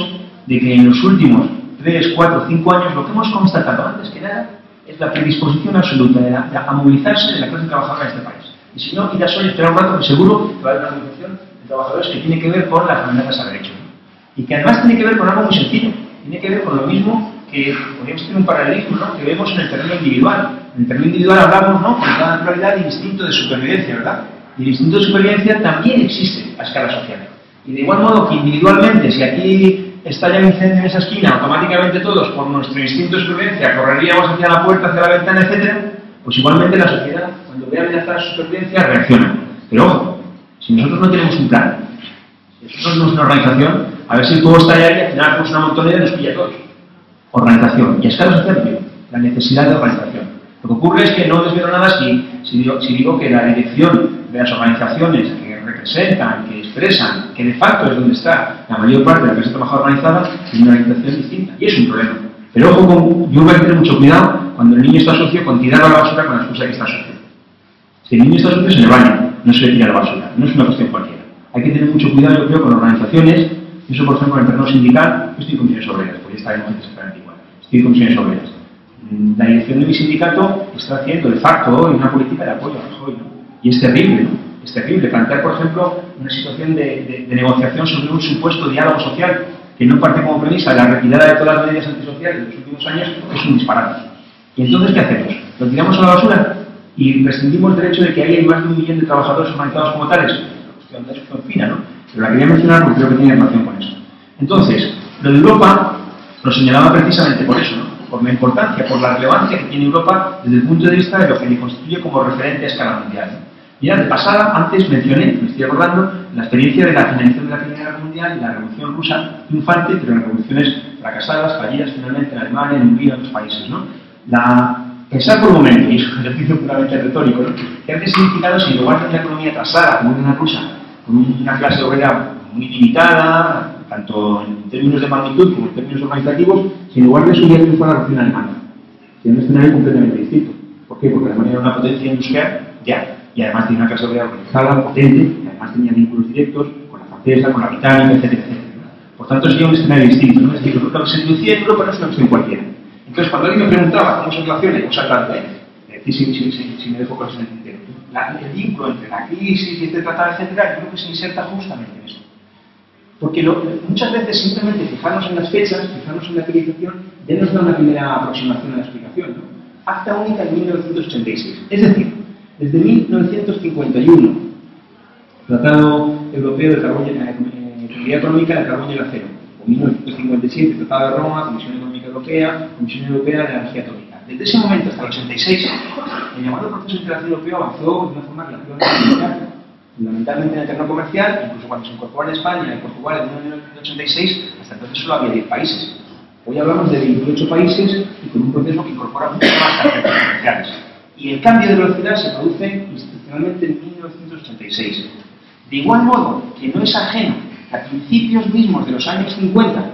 de que en los últimos 3, 4, 5 años lo que hemos constatado antes que nada es la predisposición absoluta a movilizarse de la clase trabajadora de este país. Y si no, ir a solo esperar un rato que seguro que va a haber una movilización de trabajadores que tiene que ver con las amenazas a derecho, ¿no? Y que además tiene que ver con algo muy sencillo, tiene que ver con lo mismo que podríamos tener un paralelismo, ¿no? Que vemos en el terreno individual. En el terreno individual hablamos, ¿no?, con toda naturalidad del instinto de supervivencia, ¿verdad? Y el instinto de supervivencia también existe a escala social. Y de igual modo que individualmente, si aquí estalla un incendio en esa esquina, automáticamente todos, por nuestro instinto de supervivencia, correríamos hacia la puerta, hacia la ventana, etc., pues igualmente la sociedad, cuando ve amenazar su supervivencia, reacciona. Pero ojo, si nosotros no tenemos un plan, si nosotros no tenemos una organización, a ver si el fuego estalla y al final hacemos una montonera y nos pilla a todos. Organización. Y a escala social, la necesidad de organización. Lo que ocurre es que no desvelo nada si digo que la dirección de las organizaciones que representan, que expresan, que de facto es donde está la mayor parte de la clase trabajadora organizada, tiene una orientación distinta. Y es un problema. Pero ojo, yo voy a tener mucho cuidado cuando el niño está sucio con tirar a la basura con la excusa de que está sucio. Si el niño está sucio, se le baña, no se le tira a la basura. No es una cuestión cualquiera. Hay que tener mucho cuidado, yo creo, con organizaciones. Eso, por ejemplo, en el terreno sindical, yo estoy en comisiones obreras, porque estaremos exactamente igual. Estoy en comisiones obreras. La dirección de mi sindicato está haciendo, de facto, hoy una política de apoyo a Rajoy, ¿no? Y es terrible, ¿no? Es terrible plantear, por ejemplo, una situación de negociación sobre un supuesto diálogo social que no parte como premisa la retirada de todas las medidas antisociales de los últimos años, es un disparate. ¿Y entonces qué hacemos? ¿Lo tiramos a la basura y prescindimos del hecho de que hay más de 1 millón de trabajadores organizados como tales? Es una cuestión fina, ¿no? Pero la quería mencionar porque creo que tiene relación con eso. Entonces, lo de Europa lo señalaba precisamente por eso, ¿no? Por la importancia, por la relevancia que tiene Europa desde el punto de vista de lo que le constituye como referente a escala mundial, ¿no? Mira, de pasada, antes mencioné, me estoy acordando, la experiencia de la finalización de la Primera Guerra Mundial y la Revolución Rusa triunfante, pero en revoluciones fracasadas, fallidas finalmente en Alemania, en Hungría y en otros países, ¿no? Pensar por un momento, y es un ejercicio puramente retórico, ¿no?, que hace significado si en lugar de una economía trasada, como en la rusa, con una clase obrera muy limitada, tanto en términos de magnitud como en términos organizativos, si en lugar de eso hubiera triunfado la revolución alemana. Tiene un escenario completamente distinto. ¿Por qué? Porque Alemania era una potencia industrial, ya, y además tiene una clase obrera organizada, potente, y además tenía vínculos directos con la francesa, con la británica, etcétera, etcétera. Por tanto, sería un escenario distinto, ¿no? Es decir, lo que se introducía en Europa no es una cuestión cualquiera. Entonces, cuando alguien me preguntaba cómo se relaciona, cosa tanto, si me dejo cosas en el tintero, el vínculo entre la crisis y este tratado, etcétera, yo creo que se inserta justamente en eso. Porque muchas veces simplemente fijarnos en las fechas, fijarnos en la periodización, ya nos da una primera aproximación a la explicación, ¿no? Acta única en 1986. Es decir, desde 1951, Tratado Europeo de Comunidad Económica del Carbón y el Acero, o 1957, Tratado de Roma, Comisión Económica Europea, Comisión Europea de Energía Atómica. Desde ese momento hasta el 86, el llamado proceso de integración europeo avanzó de una forma relativamente lineal, fundamentalmente en el terreno comercial, incluso cuando se incorporó en España y Portugal en 1986, hasta entonces solo había 10 países. Hoy hablamos de 28 países y con un proceso que incorpora mucho más tarjetas comerciales. Y el cambio de velocidad se produce institucionalmente en 1986. De igual modo que no es ajeno que a principios mismos de los años 50,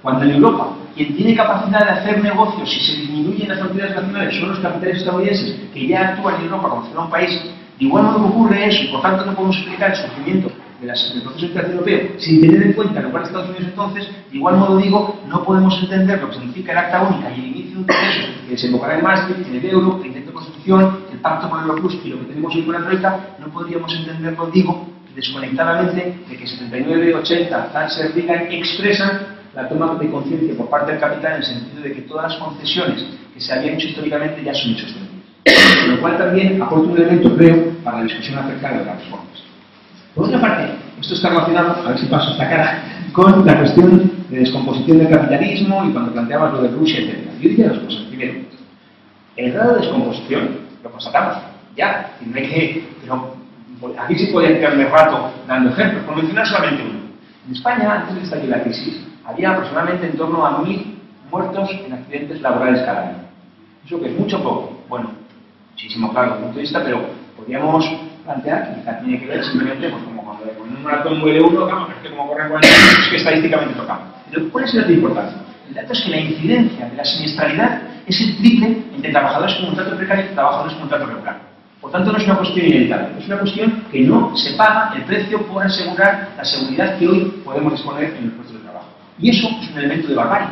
cuando en Europa quien tiene capacidad de hacer negocios y se disminuyen las fronteras nacionales son los capitales estadounidenses que ya actúan en Europa como si fuera un país, de igual modo que ocurre eso y por tanto no podemos explicar el surgimiento del proceso de integración europeo sin tener en cuenta el lugar de Estados Unidos entonces, de igual modo digo, no podemos entender lo que significa el acta única y el inicio de un proceso que desembocará en Maastricht, en el euro, el intento de constitución, el pacto con el Euro Plus y lo que tenemos hoy con la Troika, no podríamos entenderlo, digo, desconectadamente de que 79, 80, Thatcher, Reagan expresan la toma de conciencia por parte del capital en el sentido de que todas las concesiones que se habían hecho históricamente ya son insostenibles. Lo cual también aporta un elemento, creo, para la discusión acerca de las reformas. Por otra parte, esto está relacionado, a ver si paso esta cara, con la cuestión de descomposición del capitalismo y cuando planteabas lo de Rusia, etc. Yo diría dos cosas. Primero, el grado de descomposición lo constatamos ya, y no hay que... Pero aquí sí podría quedarme rato dando ejemplos, por mencionar solamente uno. En España, antes de estallar la crisis, había aproximadamente en torno a 1000 muertos en accidentes laborales cada año. ¿Eso que es mucho o poco? Bueno, muchísimo claro desde el punto de vista, pero podríamos plantear que quizá tiene que ver simplemente pues, como cuando en un maratón muere uno, pero es que como corren 40 años, es que estadísticamente tocamos. Pero ¿cuál es el dato importante? El dato es que la incidencia de la siniestralidad es el triple entre trabajadores con contrato precario y trabajadores con contrato regular. Por tanto, no es una cuestión inevitable, es una cuestión que no se paga el precio por asegurar la seguridad que hoy podemos disponer en los puestos de trabajo. Y eso es un elemento de barbarie.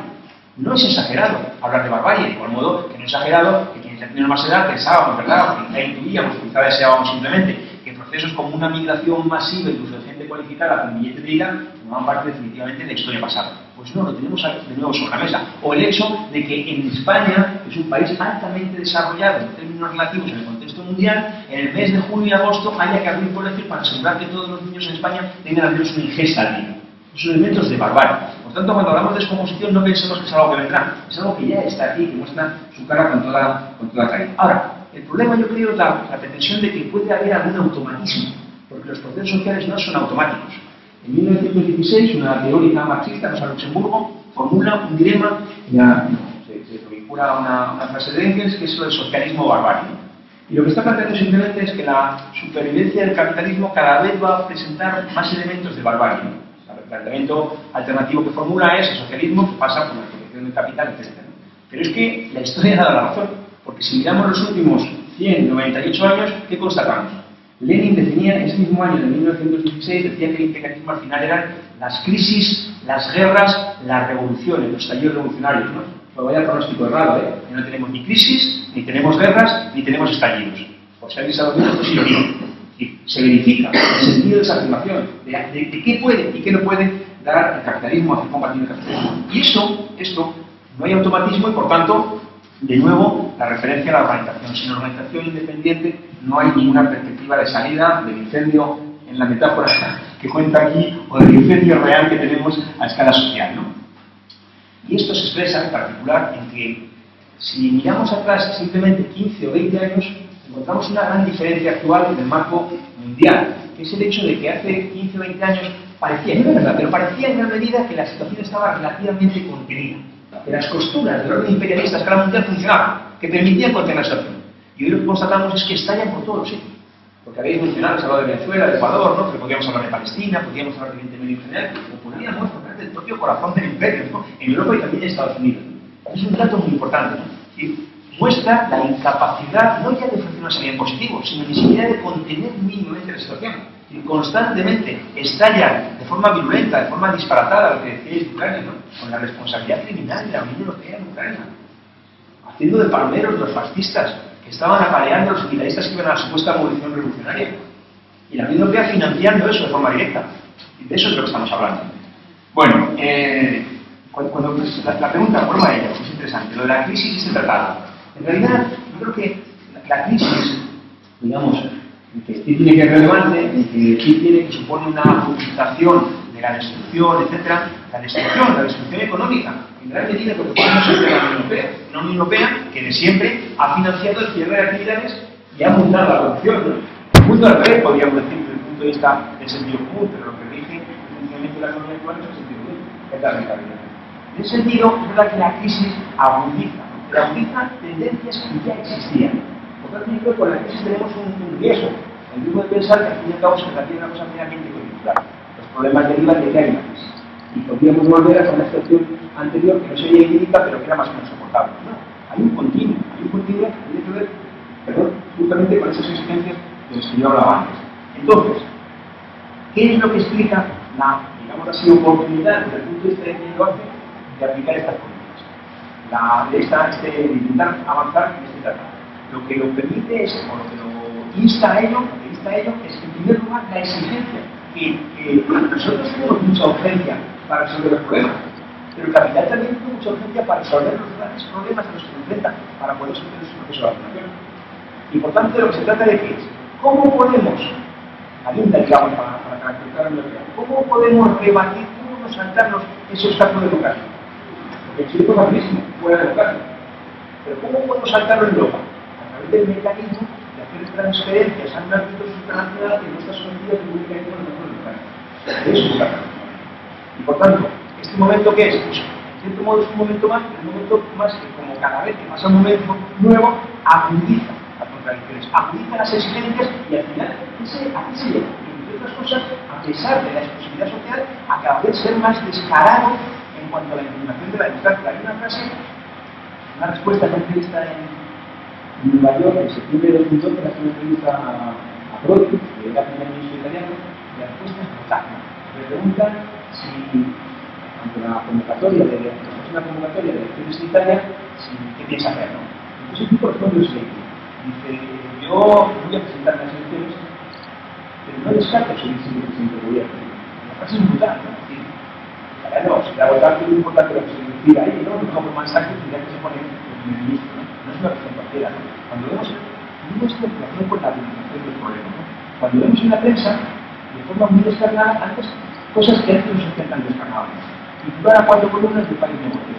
No es exagerado hablar de barbarie, de igual modo que no es exagerado que quienes ya tienen más edad pensábamos, ¿verdad? Porque ya intuíamos, quizá deseábamos simplemente que procesos como una migración masiva, incluso de gente cualificada con billete de ida, formaban parte definitivamente de la historia pasada. Pues no, lo tenemos de nuevo sobre la mesa. O el hecho de que en España, que es un país altamente desarrollado en términos relativos en el contexto mundial, en el mes de julio y agosto haya que abrir colegios para asegurar que todos los niños en España tengan al menos una ingesta al día. Son elementos de barbarie. Por tanto, cuando hablamos de descomposición no pensemos que es algo que vendrá, es algo que ya está aquí, que muestra su cara con toda caída. Ahora, el problema yo creo es la pretensión de que puede haber algún automatismo, porque los procesos sociales no son automáticos. En 1916, una teórica marxista, Rosa Luxemburgo, formula un dilema, se vincula una frase de Engels, que es lo del socialismo barbarie. Y lo que está planteando simplemente es que la supervivencia del capitalismo cada vez va a presentar más elementos de barbarie. El planteamiento alternativo que formula es el socialismo que pasa por la protección del capital, etc. Pero es que la historia da la razón, porque si miramos los últimos 198 años, ¿qué constatamos? Lenin definía ese mismo año de 1916, decía que el imperialismo al final eran las crisis, las guerras, las revoluciones, los estallidos revolucionarios, ¿no? Pues vaya pronóstico errado, ¿eh? Que no tenemos ni crisis, ni tenemos guerras, ni tenemos estallidos. Por si alguien se ha dormido, esto sí lo digo. Y se verifica el sentido de esa afirmación, de qué puede y qué no puede dar el capitalismo, hacer combatir el capitalismo. Y esto, no hay automatismo y por tanto, de nuevo, la referencia a la organización. Sin organización independiente no hay ninguna perspectiva de salida del incendio en la metáfora que cuenta aquí o del incendio real que tenemos a escala social, ¿no? Y esto se expresa en particular en que si miramos atrás simplemente 15 o 20 años, encontramos una gran diferencia actual en el marco mundial, que es el hecho de que hace 15 o 20 años parecía, no es verdad, pero parecía en gran medida que la situación estaba relativamente contenida, que las costuras del orden imperialista a escala mundial funcionaban, que permitían contener la situación. Y hoy lo que constatamos es que estallan por todos los sitios. Porque habéis mencionado, se hablado de Venezuela, de Ecuador, ¿no? Pero podríamos hablar de Palestina, podríamos hablar de Oriente Medio en general, o podríamos hablar del propio corazón del imperio, ¿no? En Europa y también en Estados Unidos. Es un dato muy importante, ¿no? Y muestra la incapacidad, no ya de ofrecer una salida en positivo, sino ni siquiera de contener mínimamente la situación. Y constantemente estallan de forma virulenta, de forma disparatada, lo que decíais de Ucrania, ¿no? Con la responsabilidad criminal de la Unión Europea en Ucrania, haciendo de palmeros los fascistas que estaban apaleando a los militaristas que iban a la supuesta movilización revolucionaria. Y la Unión Europea financiando eso de forma directa. Y de eso es de lo que estamos hablando. Bueno, cuando la pregunta, vuelvo a ella, es interesante, lo de la crisis y este tratado. En realidad, yo creo que la crisis, digamos, que sí tiene que ser relevante, que sí tiene que supone una ajustación de la destrucción, etcétera, la destrucción económica, en gran medida porque podemos ser de la Unión Europea, una Unión Europea que de siempre ha financiado el cierre de actividades y ha montado la producción, ¿no? El mundo al revés, podríamos decir, desde el punto de vista del sentido común, pero lo que rige el funcionamiento de la economía actual es el sentido común, es la rentabilidad. En ese sentido, es verdad que la crisis agudiza, pero agudiza tendencias que ya existían. Por tanto, yo creo que con la crisis tenemos un riesgo, el riesgo de pensar que al fin y al cabo se trata de una cosa meramente coyuntural. Los problemas derivan de que hay una crisis. Y podríamos volver a una situación anterior que no sería idílica, pero que era más o menos soportable. No, hay un continuo que tiene que ver, justamente con esas exigencias de las que yo hablaba antes. Entonces, ¿qué es lo que explica la, digamos así, oportunidad desde el punto de vista de quien lo hace de aplicar estas políticas? De intentar avanzar en este tratado. Lo que lo permite es, o lo que lo insta a ello, es en primer lugar la exigencia que nosotros tenemos mucha urgencia para resolver los problemas, pero el capital también tiene mucha urgencia para resolver los grandes problemas a los que se enfrenta para poder sostener su proceso de vacunación. Y por tanto, de lo que se trata de que es, ¿cómo podemos, alienta, digamos, para caracterizar la universidad, cómo podemos rebatir, cómo podemos saltarnos ese obstáculo democrático? Porque el Chile es facilísimo, fuera democrático. Pero ¿cómo podemos saltarlo en Europa? A través del mecanismo de hacer transferencias a un ámbito supranacional que no está sometido públicamente a los acuerdos democráticos. Eso es la práctica. Y por tanto, ¿este momento qué es? Pues, en cierto modo es un momento más, pero un momento más que como cada vez que pasa un momento nuevo, agudiza las contradicciones, agudiza las exigencias y al final, ¿a qué se lleva? Entre otras cosas, a pesar de la exclusividad social, a cada vez ser más descarado en cuanto a la implementación de la democracia. Hay una frase, una respuesta a una entrevista en Nueva York en septiembre de 2012, la entrevista a Prodi, que era primer ministro italiano, y la respuesta es brutal. Le preguntan si, ante la convocatoria de elecciones en Italia, qué piensa hacer, ¿no? Entonces el tipo responde lo siguiente. Dice, yo voy a presentar las elecciones, pero no descarto seguir siendo presidente del gobierno. La frase es brutal, ¿no? Es decir, no, si la votar es muy importante lo que se decida ahí, ¿no? No como mensaje que ya que se pone el primer ministro, ¿no? No es una cuestión cualquiera, ¿no? Cuando vemos nuestra relación con la administración del problema, ¿no? Cuando vemos en la prensa, de forma muy descarnada, antes cosas que antes no se hacían tan descarnadas. Titular a 4 columnas del país de Portugal.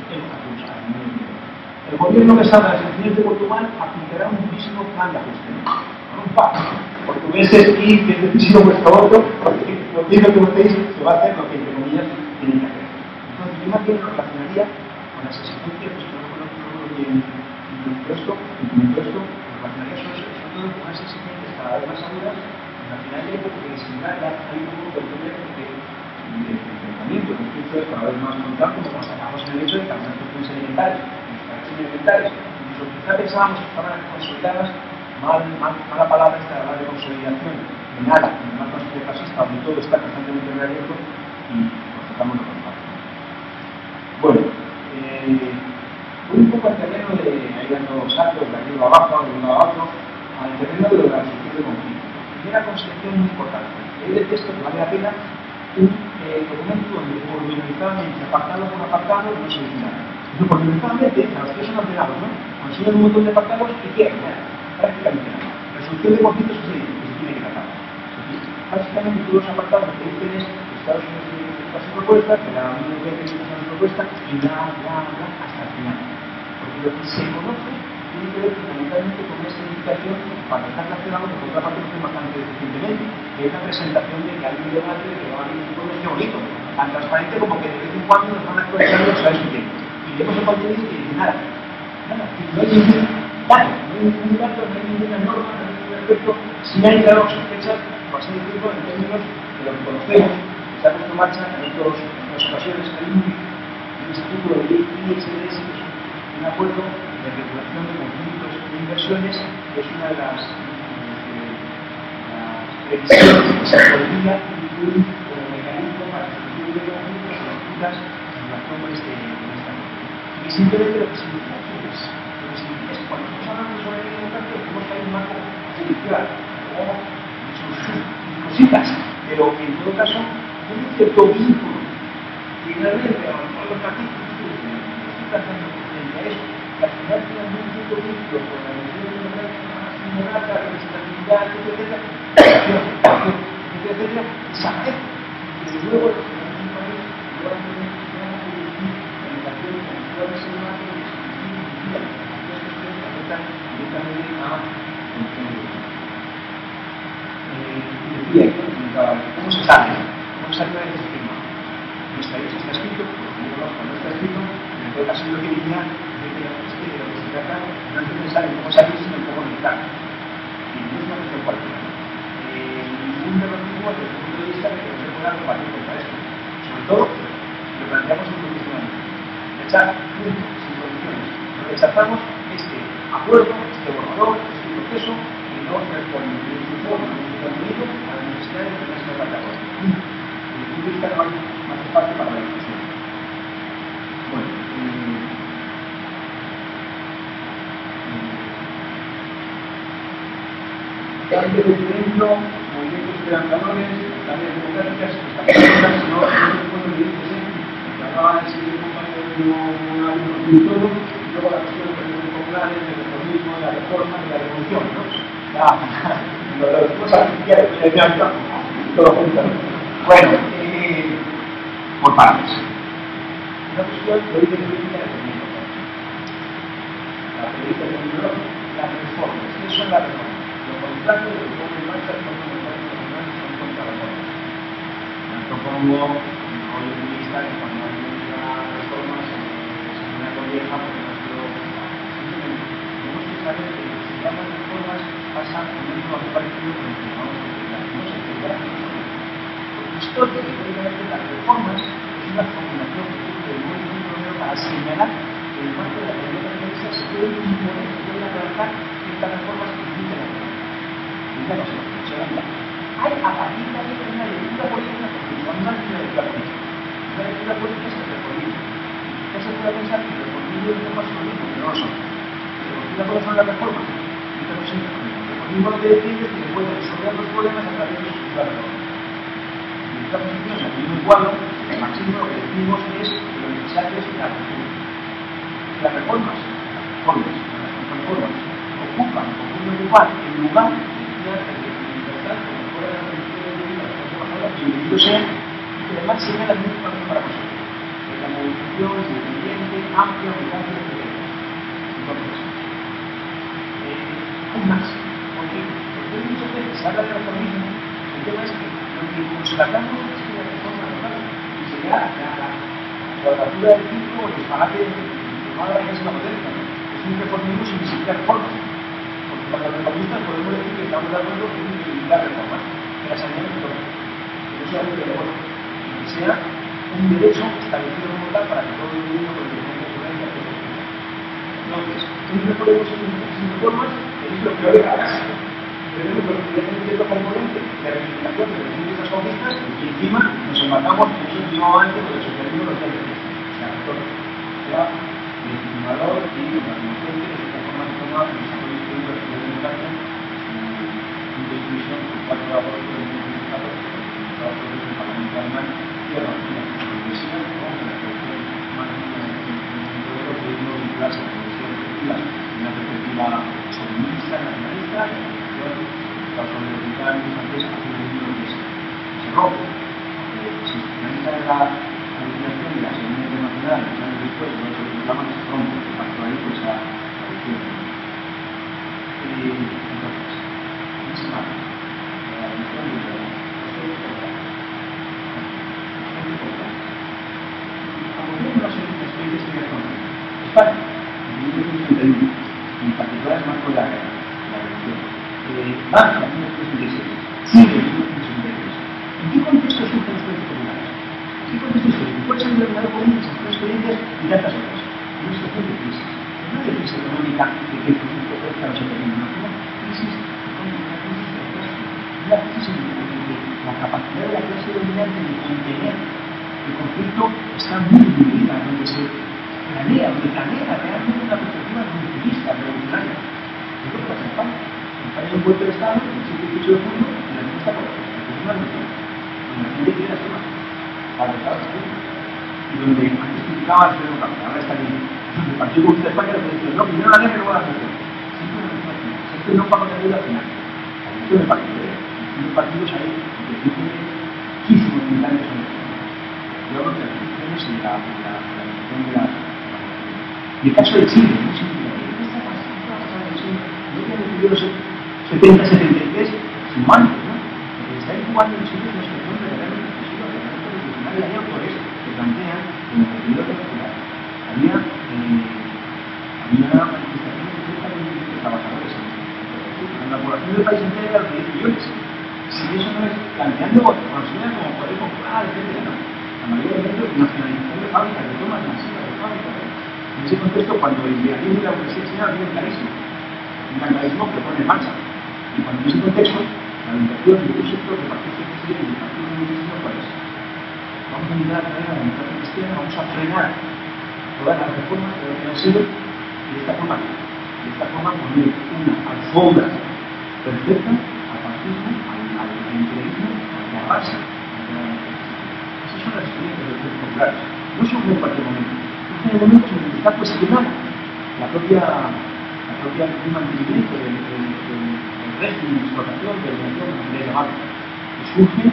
El gobierno que salga de las elecciones de Portugal aplicará un durísimo plan de ajuste. Con un pacto. Portugueses y que es decisivo vuestro voto, porque lo mismo que votéis se va a hacer lo que entre comillas tienen que hacer. Entonces yo más bien lo relacionaría con las exigencias que no conozco bien impuesto, lo relacionaría sobre todo con unas exigencias cada vez más agudas, y al final yo creo que disimular hay un poco de enfrentamiento, conflictos cada vez más frontal, como nos acabamos en el hecho de que algunas cuestiones elementales, incluso quizá pensábamos que estaban consolidadas, mala palabra esta de hablar de consolidación, de nada, en el marco fascista, donde todo está constantemente reabierto y nos tratamos de contar. Bueno, voy un poco al terreno de, ahí dando saltos de arriba abajo, al terreno de la resolución de conflictos. Primera concepción muy importante. Hay de texto que vale la pena un documento donde pormenorizadamente, apartado por apartado, no se dice nada. Pero pormenorizadamente, a los que son ordenados, ¿no? Consiguen un montón de apartados y quieren nada, prácticamente nada. Resolución de conflictos que se tiene que tratar. Básicamente todos los apartados que dicen es que Estados Unidos tiene que presentar su propuesta, que la Unión Europea tiene que presentar su propuesta y bla, hasta el final. Porque lo que se conoce tiene que ver fundamentalmente con esa indicación para estar relacionado con otra parte que es bastante recientemente, que es la presentación de que hay un debate de que va a haber un informe bonito, tan transparente como que de vez en cuando nos van a actualizar los sabes bien. Y leemos el contenido y dice nada, no hay ningún dato, no hay ninguna norma, no hay ningún aspecto, si hay claro sospechas, por así decirlo, en términos de lo que conocemos, que se ha puesto en marcha en otras ocasiones, hay un instituto de ISDS, que es un acuerdo de regulación de conflictos e inversiones, que es una de las previsiones que se podría incluir como mecanismo para la solución de conflictos o disputas en relación con esta norma. Y simplemente lo que significa es cuando estamos hablando sobre la democracia, tenemos que hay un marco judicial, o sus cositas, pero en todo caso, hay un cierto vínculo Y realmente, a lo mejor los capítulos que están tratando frente a eso, que al final tienen un punto crítico con la elección de una monarca, representatividad, etcétera, etcétera, saber que luego los que en un país no van a tener la relación con cuál es el marco de su vida, las cuestiones que afectan directamente a decía, ¿cómo se sabe? ¿Cómo se sabe de este tema? Nuestra ley está escrito, no está escrito, en todo caso yo lo que diría es que de lo que se trata no es necesario cómo salir, sino cómo militar. Y no es una cuestión cualquiera. Ningún de los mismos desde el punto de vista de que no se pueda combatir contra esto. Sobre todo, lo planteamos incondicionalmente. Rechazar puntos, sin condiciones. Lo rechazamos este acuerdo, este borrador, este proceso, y no responde de su forma, de su contenido, a las necesidades de nuestra plataforma. Desde el punto de vista más fácil para la discusión. Bueno, cambio de documento, movimientos esperanzadores, también democráticas, estas cosas no pueden dirigirse, que hablaba el siguiente compañero y todo, y luego la cuestión de los populares, del reformismo, de la reforma, de la revolución, ¿no? Ya, las cosas artificiales que ya están, todo junto. Bueno, por partes. Una cuestión de origen política de la periodista de las reformas. ¿Qué son las reformas? Lo contrario de lo que pone en marcha el Fondo Monetario Internacional son contrarreformas. No propongo hoy en lista que cuando hay una reforma se pone con vieja porque no es lo simplemente tenemos que saber que si se llaman reformas pasa lo mismo algo parecido con lo que llamamos austeridad. No se austeridad, porque históricamente las reformas es una formulación que surge del movimiento obrero para señalar que en el marco de la economía capitalista se pueden imponer, se pueden abarcar estas reformas que implican la economía. Segunda, hay a partir de ahí una lectura política, porque cuando hay una lectura política, una lectura política es el reformismo. Ya se puede pensar que el reformismo y el reformismo son lo mismo, pero no lo son. Una cosa son las reformas, y otra cosa es el reformismo. El reformismo lo que defiende es que se pueden resolver los problemas a través de sus reformas. En esta posición, en el mismo cuadro, el marxismo lo que decimos es que lo necesario es la ruptura. Las reformas, ocupan o pueden ocupar el lugar bienvenido sea y que además sea la misma para nosotros. La movilización independiente, amplia, abundante, etc. Entonces, aún más, porque muchas veces se habla de reformismo, el tema es que lo que constatamos es que la reforma local y sería la cuadratura del ciclo o el disparate de toda la iglesia moderna. Es un reformismo sin necesitar reformas. Porque para los reformistas podemos decir que estamos de acuerdo en necesitar reformas, que las añaden todas. Que sea un derecho establecido como tal para que todo el mundo con independencia de su vida. Entonces, no podemos sin reformas, es lo peor de la casa. Tenemos que tener cierto componente de reivindicación de las ciencias conquistas y encima nos embarcamos en eso que antes con el socialismo de los años 30. La reforma sea legitimador y la promoción de esta forma de tomar el desarrollo histórico de la democracia y de inclusión por 4 de agosto de 2014. El Parlamento alemán y a la Universidad de la producción más modelo que no vincularse a la producción efectiva en una perspectiva soberanista, nacionalista, la solidaridad francesa hace un libro que se rompe. Si finaliza la alineación de la Segunda Internacional, los años después, no se reclaman, se rompe, tanto ahí pues a la producción. Entonces, en ese marco, la visión de la España, en 1931, en particular el marco de la guerra, la revolución, Francia en 1936, Chile en 1973. ¿En qué contexto surgen los proyectos populares? ¿En qué contexto histórico? ¿Cuáles han denominado comunes estas experiencias y tantas otras? En una situación de crisis. No de crisis económica de que el producto crezca no se termine, no, crisis económica, crisis de clase, una crisis en la que la capacidad de la clase dominante de contener el conflicto está muy dividida, donde se planea realmente una perspectiva rupturista, revolucionaria. ¿Qué es lo que pasa en España? En España hay un golpe de Estado, el 18 de junio, y la respuesta por la revolución. La gente quiere las cosas. Para el Estado, y donde antes criticaba al Pedro Café, ahora está bien. El Partido Comunista de España lo que dice, no, primero la guerra y luego la mujer. Siempre no pago la deuda al final. Hay de partidos, hay partidos ahí que dicen muchísimos militares son yo hablo de las elecciones y la elección de la... Y el caso de Chile, no sé qué está pasando en Chile, no tiene que los 70, 73, sin manos, ¿no? Lo que está incubando en Chile es una situación verdaderamente excesiva, verdaderamente revolucionaria. Hay autores que plantean que en el periodo electoral había manifestaciones de cerca de trabajadores en la población del país entero era de 10 millones. Si eso no es planteando consumidas como poder comprar, etc. ¿no? La mayoría de ejemplos de nacionalización de fábricas, de tomas masivas de fábricas. En ese contexto, cuando el imperialismo y la burguesía china viene clarísimo, un mecanismo que pone en marcha. Y cuando en ese contexto, la orientación de un sector de partido cristiano y del partido comunista, ¿cuál es? Vamos a intentar traer a la democracia cristiana, vamos a frenar todas las reformas que han sido de esta forma poner una alfombra perfecta al fascismo, al imperialismo, a la raza. Esas son las experiencias de los populares. No son en cualquier momento. Es en el momento en el que está cuestionada la propia mantenimiento del régimen de explotación, de la llamada, que surge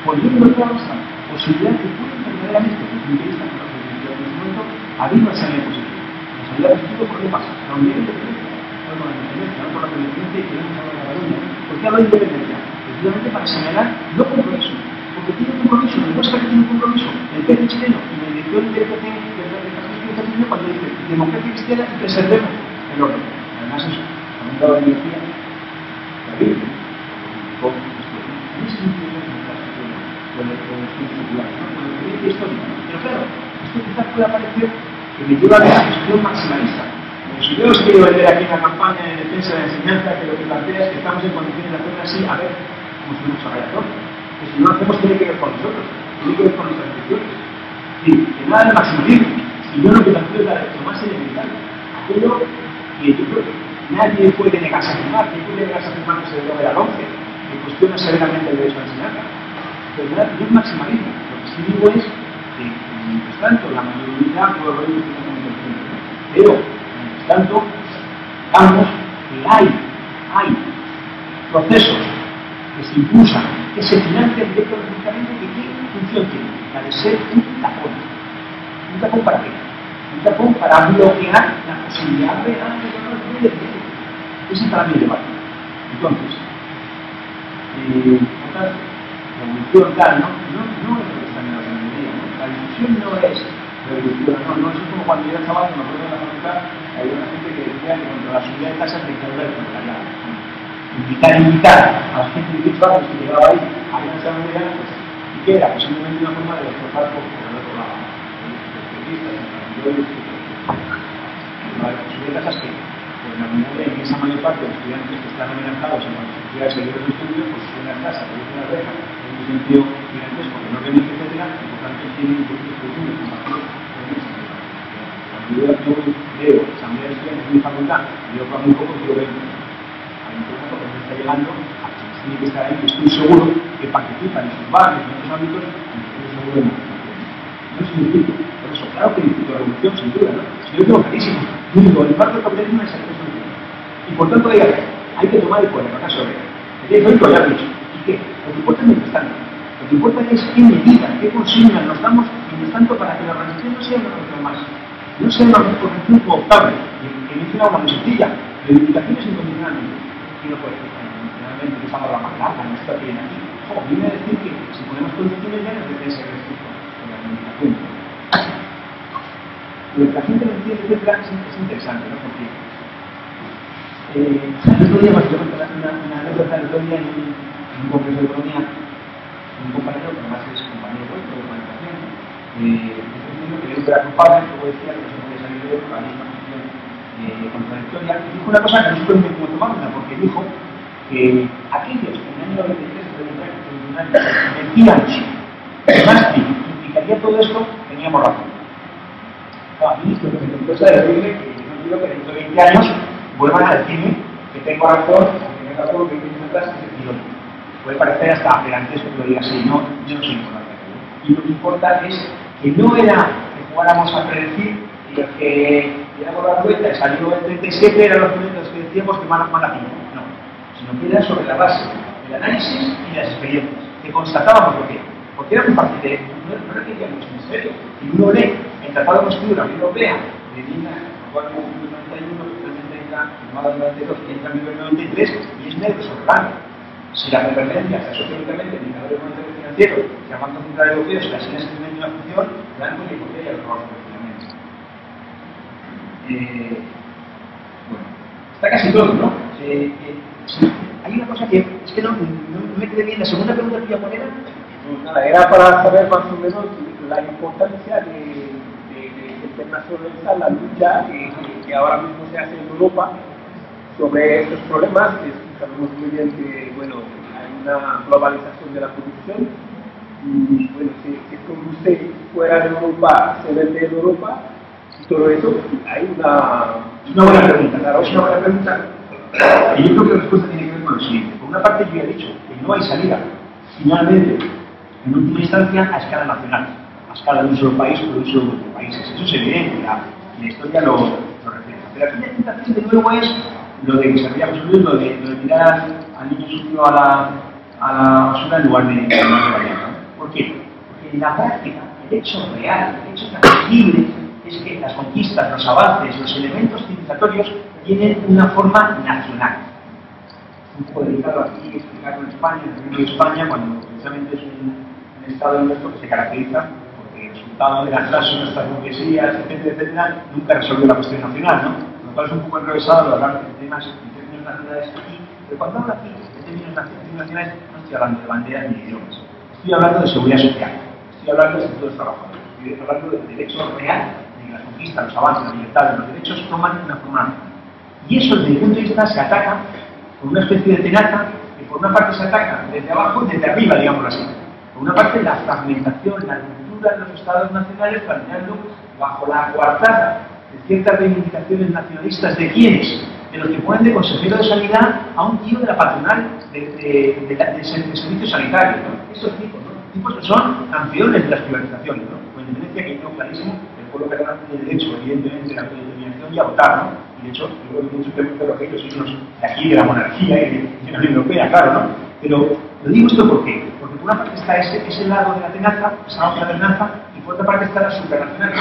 poniendo en causa la posibilidad que pueden verdaderamente los imperialistas en ese momento abrirse en el positivo. La salida positivo, ¿por qué pasa? La unidad de independencia. No por la independencia, no por la independencia y queremos hablar de Cataluña. ¿Por qué hablo de independencia? Precisamente para señalar no compromiso. Porque tiene un compromiso, demuestra que tiene un compromiso el PP chileno y la dirección del PP chileno cuando dice democracia cristiana y preservemos el orden. Además es un grado de energía terrible. Con ese sentido es un caso con el espíritu popular, con la experiencia histórica. Pero claro, esto quizás pueda parecer que me lleva a la discusión maximalista. Como si yo os quiero vender aquí una campaña de defensa de la enseñanza que lo que plantea es que estamos en condiciones de hacerla así, a ver cómo se nos haga todo. Que si no lo hacemos tiene que ver con nosotros, tiene que ver con nuestras elecciones. Es decir, que nada de maximalismo. Y yo lo que planteo es lo más elemental. Aquello que yo creo que nadie puede negarse a afirmar, nadie puede negarse a afirmar que se debe al 11, que cuestiona severamente el derecho a la enseñanza. Pero no es maximalismo. Lo que sí digo es que, mientras tanto, la mayoría puede haber un pero, mientras tanto, vamos que hay procesos que se impulsan, que se financian directamente, que ¿qué función tiene? La de ser un tapón. ¿Un tapón para qué? Un tapón para bloquear la posibilidad real de ganar el poder. Ese es para mí el debate. Entonces, la revolución tal, no es lo que está en la sabiduría, ¿no? La discusión no es revolución, no es como cuando yo era chaval, me acuerdo de la facultad, había una gente que decía que contra la subida de tasas de dictadura del proletariado. Invitar a la gente de 18 años que llegaba ahí a una asamblea, pues, y que era posiblemente una forma de destrozar por el otro lado. Las subida de tasas que, pues la memoria en esa mayor parte de los estudiantes que están amenazados en las sociedades de seguir los estudios, pues son las tasas, producen las becas, en un sentido gigantesco, que no tienen, etcétera, y por tanto tienen impuestos profundos en partidos. Cuando yo veo asamblea de estudiantes en mi facultad, yo hablo muy poco, yo veo hay un poco que me está llegando a quienes tienen que estar ahí, que estoy seguro que participan en sus barrios, en otros ámbitos, y estoy seguro de no es un discurso. Por eso, claro que discurso de revolución, sin duda, ¿no? Si yo tengo clarísimo, digo, el parte del capitalismo es el resto. Y por tanto, hay que tomar el poder, no caso de el ejemplo ya lo he dicho. ¿Y qué? Lo que importa es mientras tanto. Lo que importa es qué medidas, qué consignas nos damos mientras tanto para que la organización no sea una organización más. No sea una organización cooptable. Que dice una muy sencilla. Reivindicaciones incondicionalmente. Y no puede ser incondicionalmente, que estamos la más larga, no está bien aquí. Viene a decir que si ponemos condiciones ya nos debe ser restricto con la reivindicación. Lo que la gente no entiende, etcétera, es interesante, ¿no? Porque el otro día, pues, yo conté una anécdota el otro día en un congreso de economía, un compañero, que además es compañero vuestro de organización, que yo era culpable, luego decía que no se podía salir de la misma posición contradictoria, y dijo una cosa que no supe muy cómo tomármela, porque dijo que aquellos que en el año 93 decíamos que Maastricht implicaría todo esto, teníamos razón. A mí esto me interesa decirle que yo no quiero que dentro de 20 años vuelvan a decirme que tengo razón, que tengo razón, que tengo atrás, en ese sentido. Puede parecer hasta pedantesco que lo diga así, no, yo no soy importante. Y lo que importa es que no era que jugáramos a predecir y los que diéramos la vuelta y salió el 37 eran los primeros que decíamos que mala pinta. No, sino que era sobre la base del análisis y de las experiencias, que constatábamos por qué. Porque era muy fácil de no requeríamos en serio. Si uno lee el Tratado Constitutivo de la Unión Europea, de 1991, finalmente entra firmado en 92 y entra en 1993, y es negro sobre blanco. Si las referencias sociológicamente indicadores monetarios financieros que al Banco Central Europeo se las asignan en una función, blanco y por qué hay el rol funcionamiento. Bueno, está casi todo, ¿no? Hay una cosa que es que no me quedé bien. La segunda pregunta que voy a poner era... Nada, era para saber más o menos la importancia de internacionalizar la lucha que ahora mismo se hace en Europa sobre estos problemas. Sabemos muy bien que bueno, hay una globalización de la producción y bueno, que produce fuera de Europa se vende en Europa y todo eso. Hay una buena pregunta, claro, es una buena pregunta. Y yo creo que la respuesta tiene que ver con lo siguiente. Por una parte, yo ya he dicho que no hay salida. Finalmente, en última instancia, a escala nacional, a escala de un solo país o de un solo grupo de países. Eso es evidente, la historia lo refleja. Pero aquí la tentación de nuevo es lo de que se había construido, lo de tirar al niño sucio a la basura en lugar de variar. ¿Por qué? Porque en la práctica, el hecho real, el hecho tangible, es que las conquistas, los avances, los elementos civilizatorios tienen una forma nacional. Un poco delicado aquí explicarlo en España, en el Reino de España, cuando precisamente es un Estado nuestro que se caracteriza porque el resultado de las clases, nuestras burguesías, etcétera, nunca resolvió la cuestión nacional, ¿no? Lo cual es un poco enrevesado de hablar de temas en términos nacionales aquí, pero cuando hablo aquí de términos nacionales no estoy hablando de banderas ni de idiomas, estoy hablando de seguridad social, estoy hablando de estatutos trabajadores, estoy hablando del derecho real, de que las conquistas, los avances, la libertad, los derechos toman una forma nacional. Y eso desde el punto de vista se ataca con una especie de tenaza, que por una parte se ataca desde abajo y desde arriba, digamos así. Por una parte, la fragmentación, la ruptura de los estados nacionales, planteando bajo la coartada de ciertas reivindicaciones nacionalistas de quienes, de los que ponen de consejero de sanidad a un tío de la patronal de servicios sanitarios, ¿no? Estos tipos, ¿no? Tipos que son campeones de las privatizaciones, ¿no? Con independencia que tengo clarísimo, el pueblo catalán tiene derecho, evidentemente, a la autodeterminación y a votar, ¿no? Y de hecho, yo creo que muchos tenemos que ellos signos de aquí, de la monarquía y de la Unión Europea, claro, ¿no? Pero lo digo esto ¿por qué? Porque por una parte está ese lado de la tenaza, esa otra tenaza, y por otra parte está la supranacional,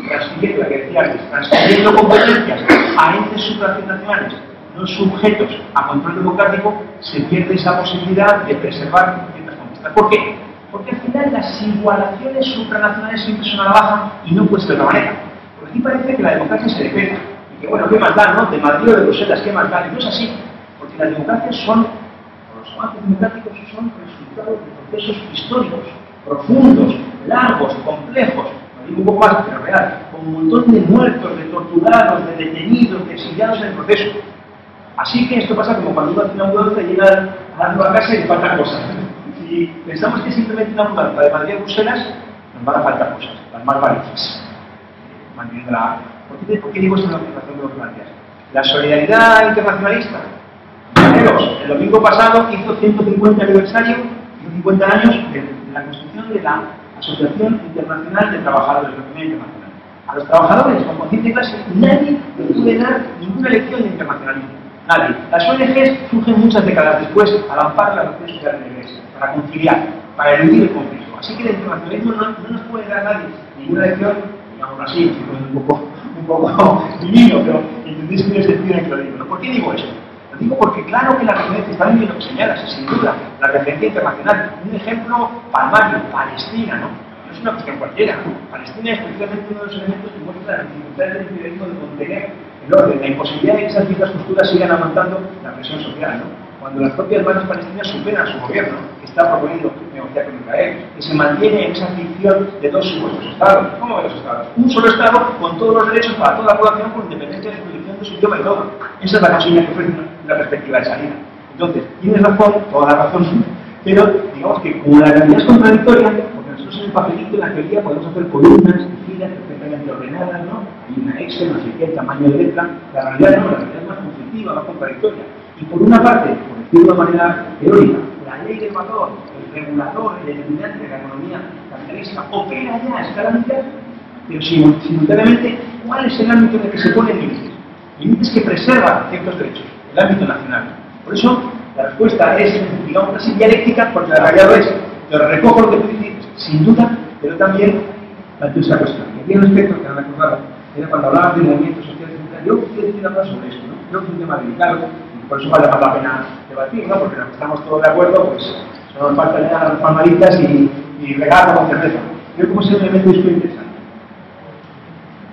transfiriendo, la que decía antes, transfiriendo competencias a entes supranacionales, no sujetos a control democrático, se pierde esa posibilidad de preservar ciertas conquistas. ¿Por qué? Porque al final las igualaciones supranacionales siempre son a la baja y no puede ser de otra manera. Porque aquí parece que la democracia se decreta. Y que bueno, ¿qué más da, no? De Madrid o de Bruselas, ¿qué más da? Y no es así. Porque las democracias son, o los avances democráticos son resultado de procesos históricos, profundos, largos, complejos, no digo un poco más, pero real, con un montón de muertos, de torturados, de detenidos, de exiliados en el proceso. Así que esto pasa como cuando uno hace una mudanza y llega a la nueva casa y le faltan cosas. Si pensamos que simplemente una mudanza de Madrid a Bruselas, nos van a faltar cosas, las más valiosas. ¿Por qué digo esto en la observación de los planteas? La solidaridad internacionalista. El domingo pasado hizo 150 aniversario, 150 años de la construcción de la Asociación Internacional de Trabajadores, la Comunidad Internacional. A los trabajadores con conciencia de clase nadie les puede dar ninguna lección de internacionalismo. Nadie. Las ONGs surgen muchas décadas después al amparo de la relación social de la Iglesia, para conciliar, para eludir el conflicto. Así que el internacionalismo no nos puede dar a nadie ninguna lección, digamos así, un poco divino, pero entendéis que en el sentido en que lo digo, ¿no? ¿Por qué digo esto? Lo digo porque claro que la referencia, está bien lo que señalas, sin duda, la referencia internacional. Un ejemplo palmario, Palestina, ¿no? No es una cuestión cualquiera. Palestina es precisamente uno de los elementos que muestra la dificultad del imperialismo de contener el orden, la imposibilidad de que esas viejas posturas sigan aguantando la presión social, ¿no? Cuando las propias manos palestinas superan a su gobierno, que está proponiendo negociar con Israel, que se mantiene en esa ficción de dos supuestos estados. ¿Cómo de dos estados? Un solo estado con todos los derechos para toda la población con independencia de su religión, de su idioma y todo. Esa es la consigna que ofrece una perspectiva de salida. Entonces, tienes razón, toda la razón, pero digamos que como la realidad es contradictoria, porque nosotros en el papelito, en la teoría, podemos hacer columnas y filas perfectamente ordenadas, ¿no? Hay una Excel, no sé qué, el tamaño de letra. La realidad no, la realidad es más conflictiva, más contradictoria. Y por una parte, por decirlo de una manera teórica, la ley del valor, el regulador, el determinante de la economía capitalista, opera ya a escala mundial, pero simultáneamente, ¿cuál es el ámbito en el que se ponen límites? Límites que preservan ciertos derechos, el ámbito nacional. Por eso, la respuesta es, digamos así, dialéctica, porque la realidad lo es. Pero recojo lo que tú dices, sin duda, pero también planteo esa cuestión. Y aquí hay un aspecto que no me acordaba, era cuando hablabas de movimientos sociales. Yo quiero decir una cosa sobre esto, ¿no? Creo que es un tema delicado, y por eso vale más la pena debatir, ¿no? Porque estamos todos de acuerdo, pues solo nos falta ya las palmaditas y regato con cerveza. Creo que es un elemento de estudio interesante.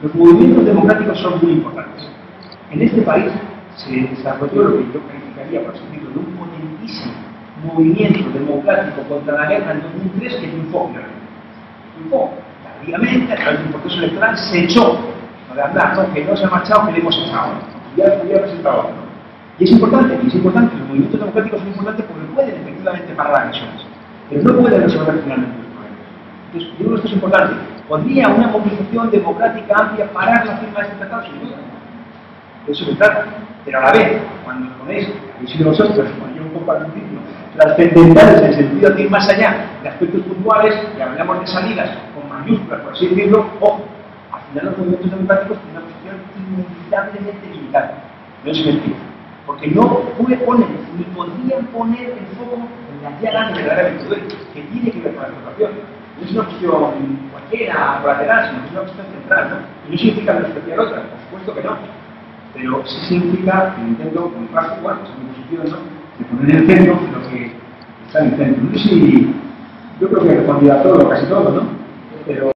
Los movimientos democráticos son muy importantes. En este país se desarrolló lo que yo calificaría, por así decirlo, de un potentísimo movimiento democrático contra la guerra en 2003 que triunfó finalmente. Triunfó tardíamente, a través de un proceso electoral, se echó. No de hablar, ¿no? Que no se ha marchado, que le hemos echado. Ya presentado otro. Y es importante, los movimientos democráticos son importantes porque pueden efectivamente parar agresiones, pero no pueden resolver finalmente los problemas. Entonces, yo creo que esto es importante. ¿Podría una movilización democrática amplia parar la firma de este tratado? Sin duda. De eso se trata. Pero a la vez, cuando os ponéis, habéis sido vosotros, cuando yo un poco al principio, trascendentales en el sentido de ir más allá de aspectos puntuales, y hablamos de salidas con mayúsculas, por así decirlo, ojo, al final los movimientos democráticos tienen una posición inevitablemente limitada. No se me explica. Porque no ponen, ni podrían poner el foco en las llagas de verdaderamente poder, que tiene que ver con la explotación. No es una cuestión cualquiera, colateral, sino que es una cuestión central, ¿no? Y no significa menospreciar otra, por supuesto que no. Pero sí significa que intento, muy práctico, bueno, pues en mi posición, ¿no?, de poner en el centro lo que está en el centro. No sé si, yo creo que he respondido a todo, casi todo, ¿no? Pero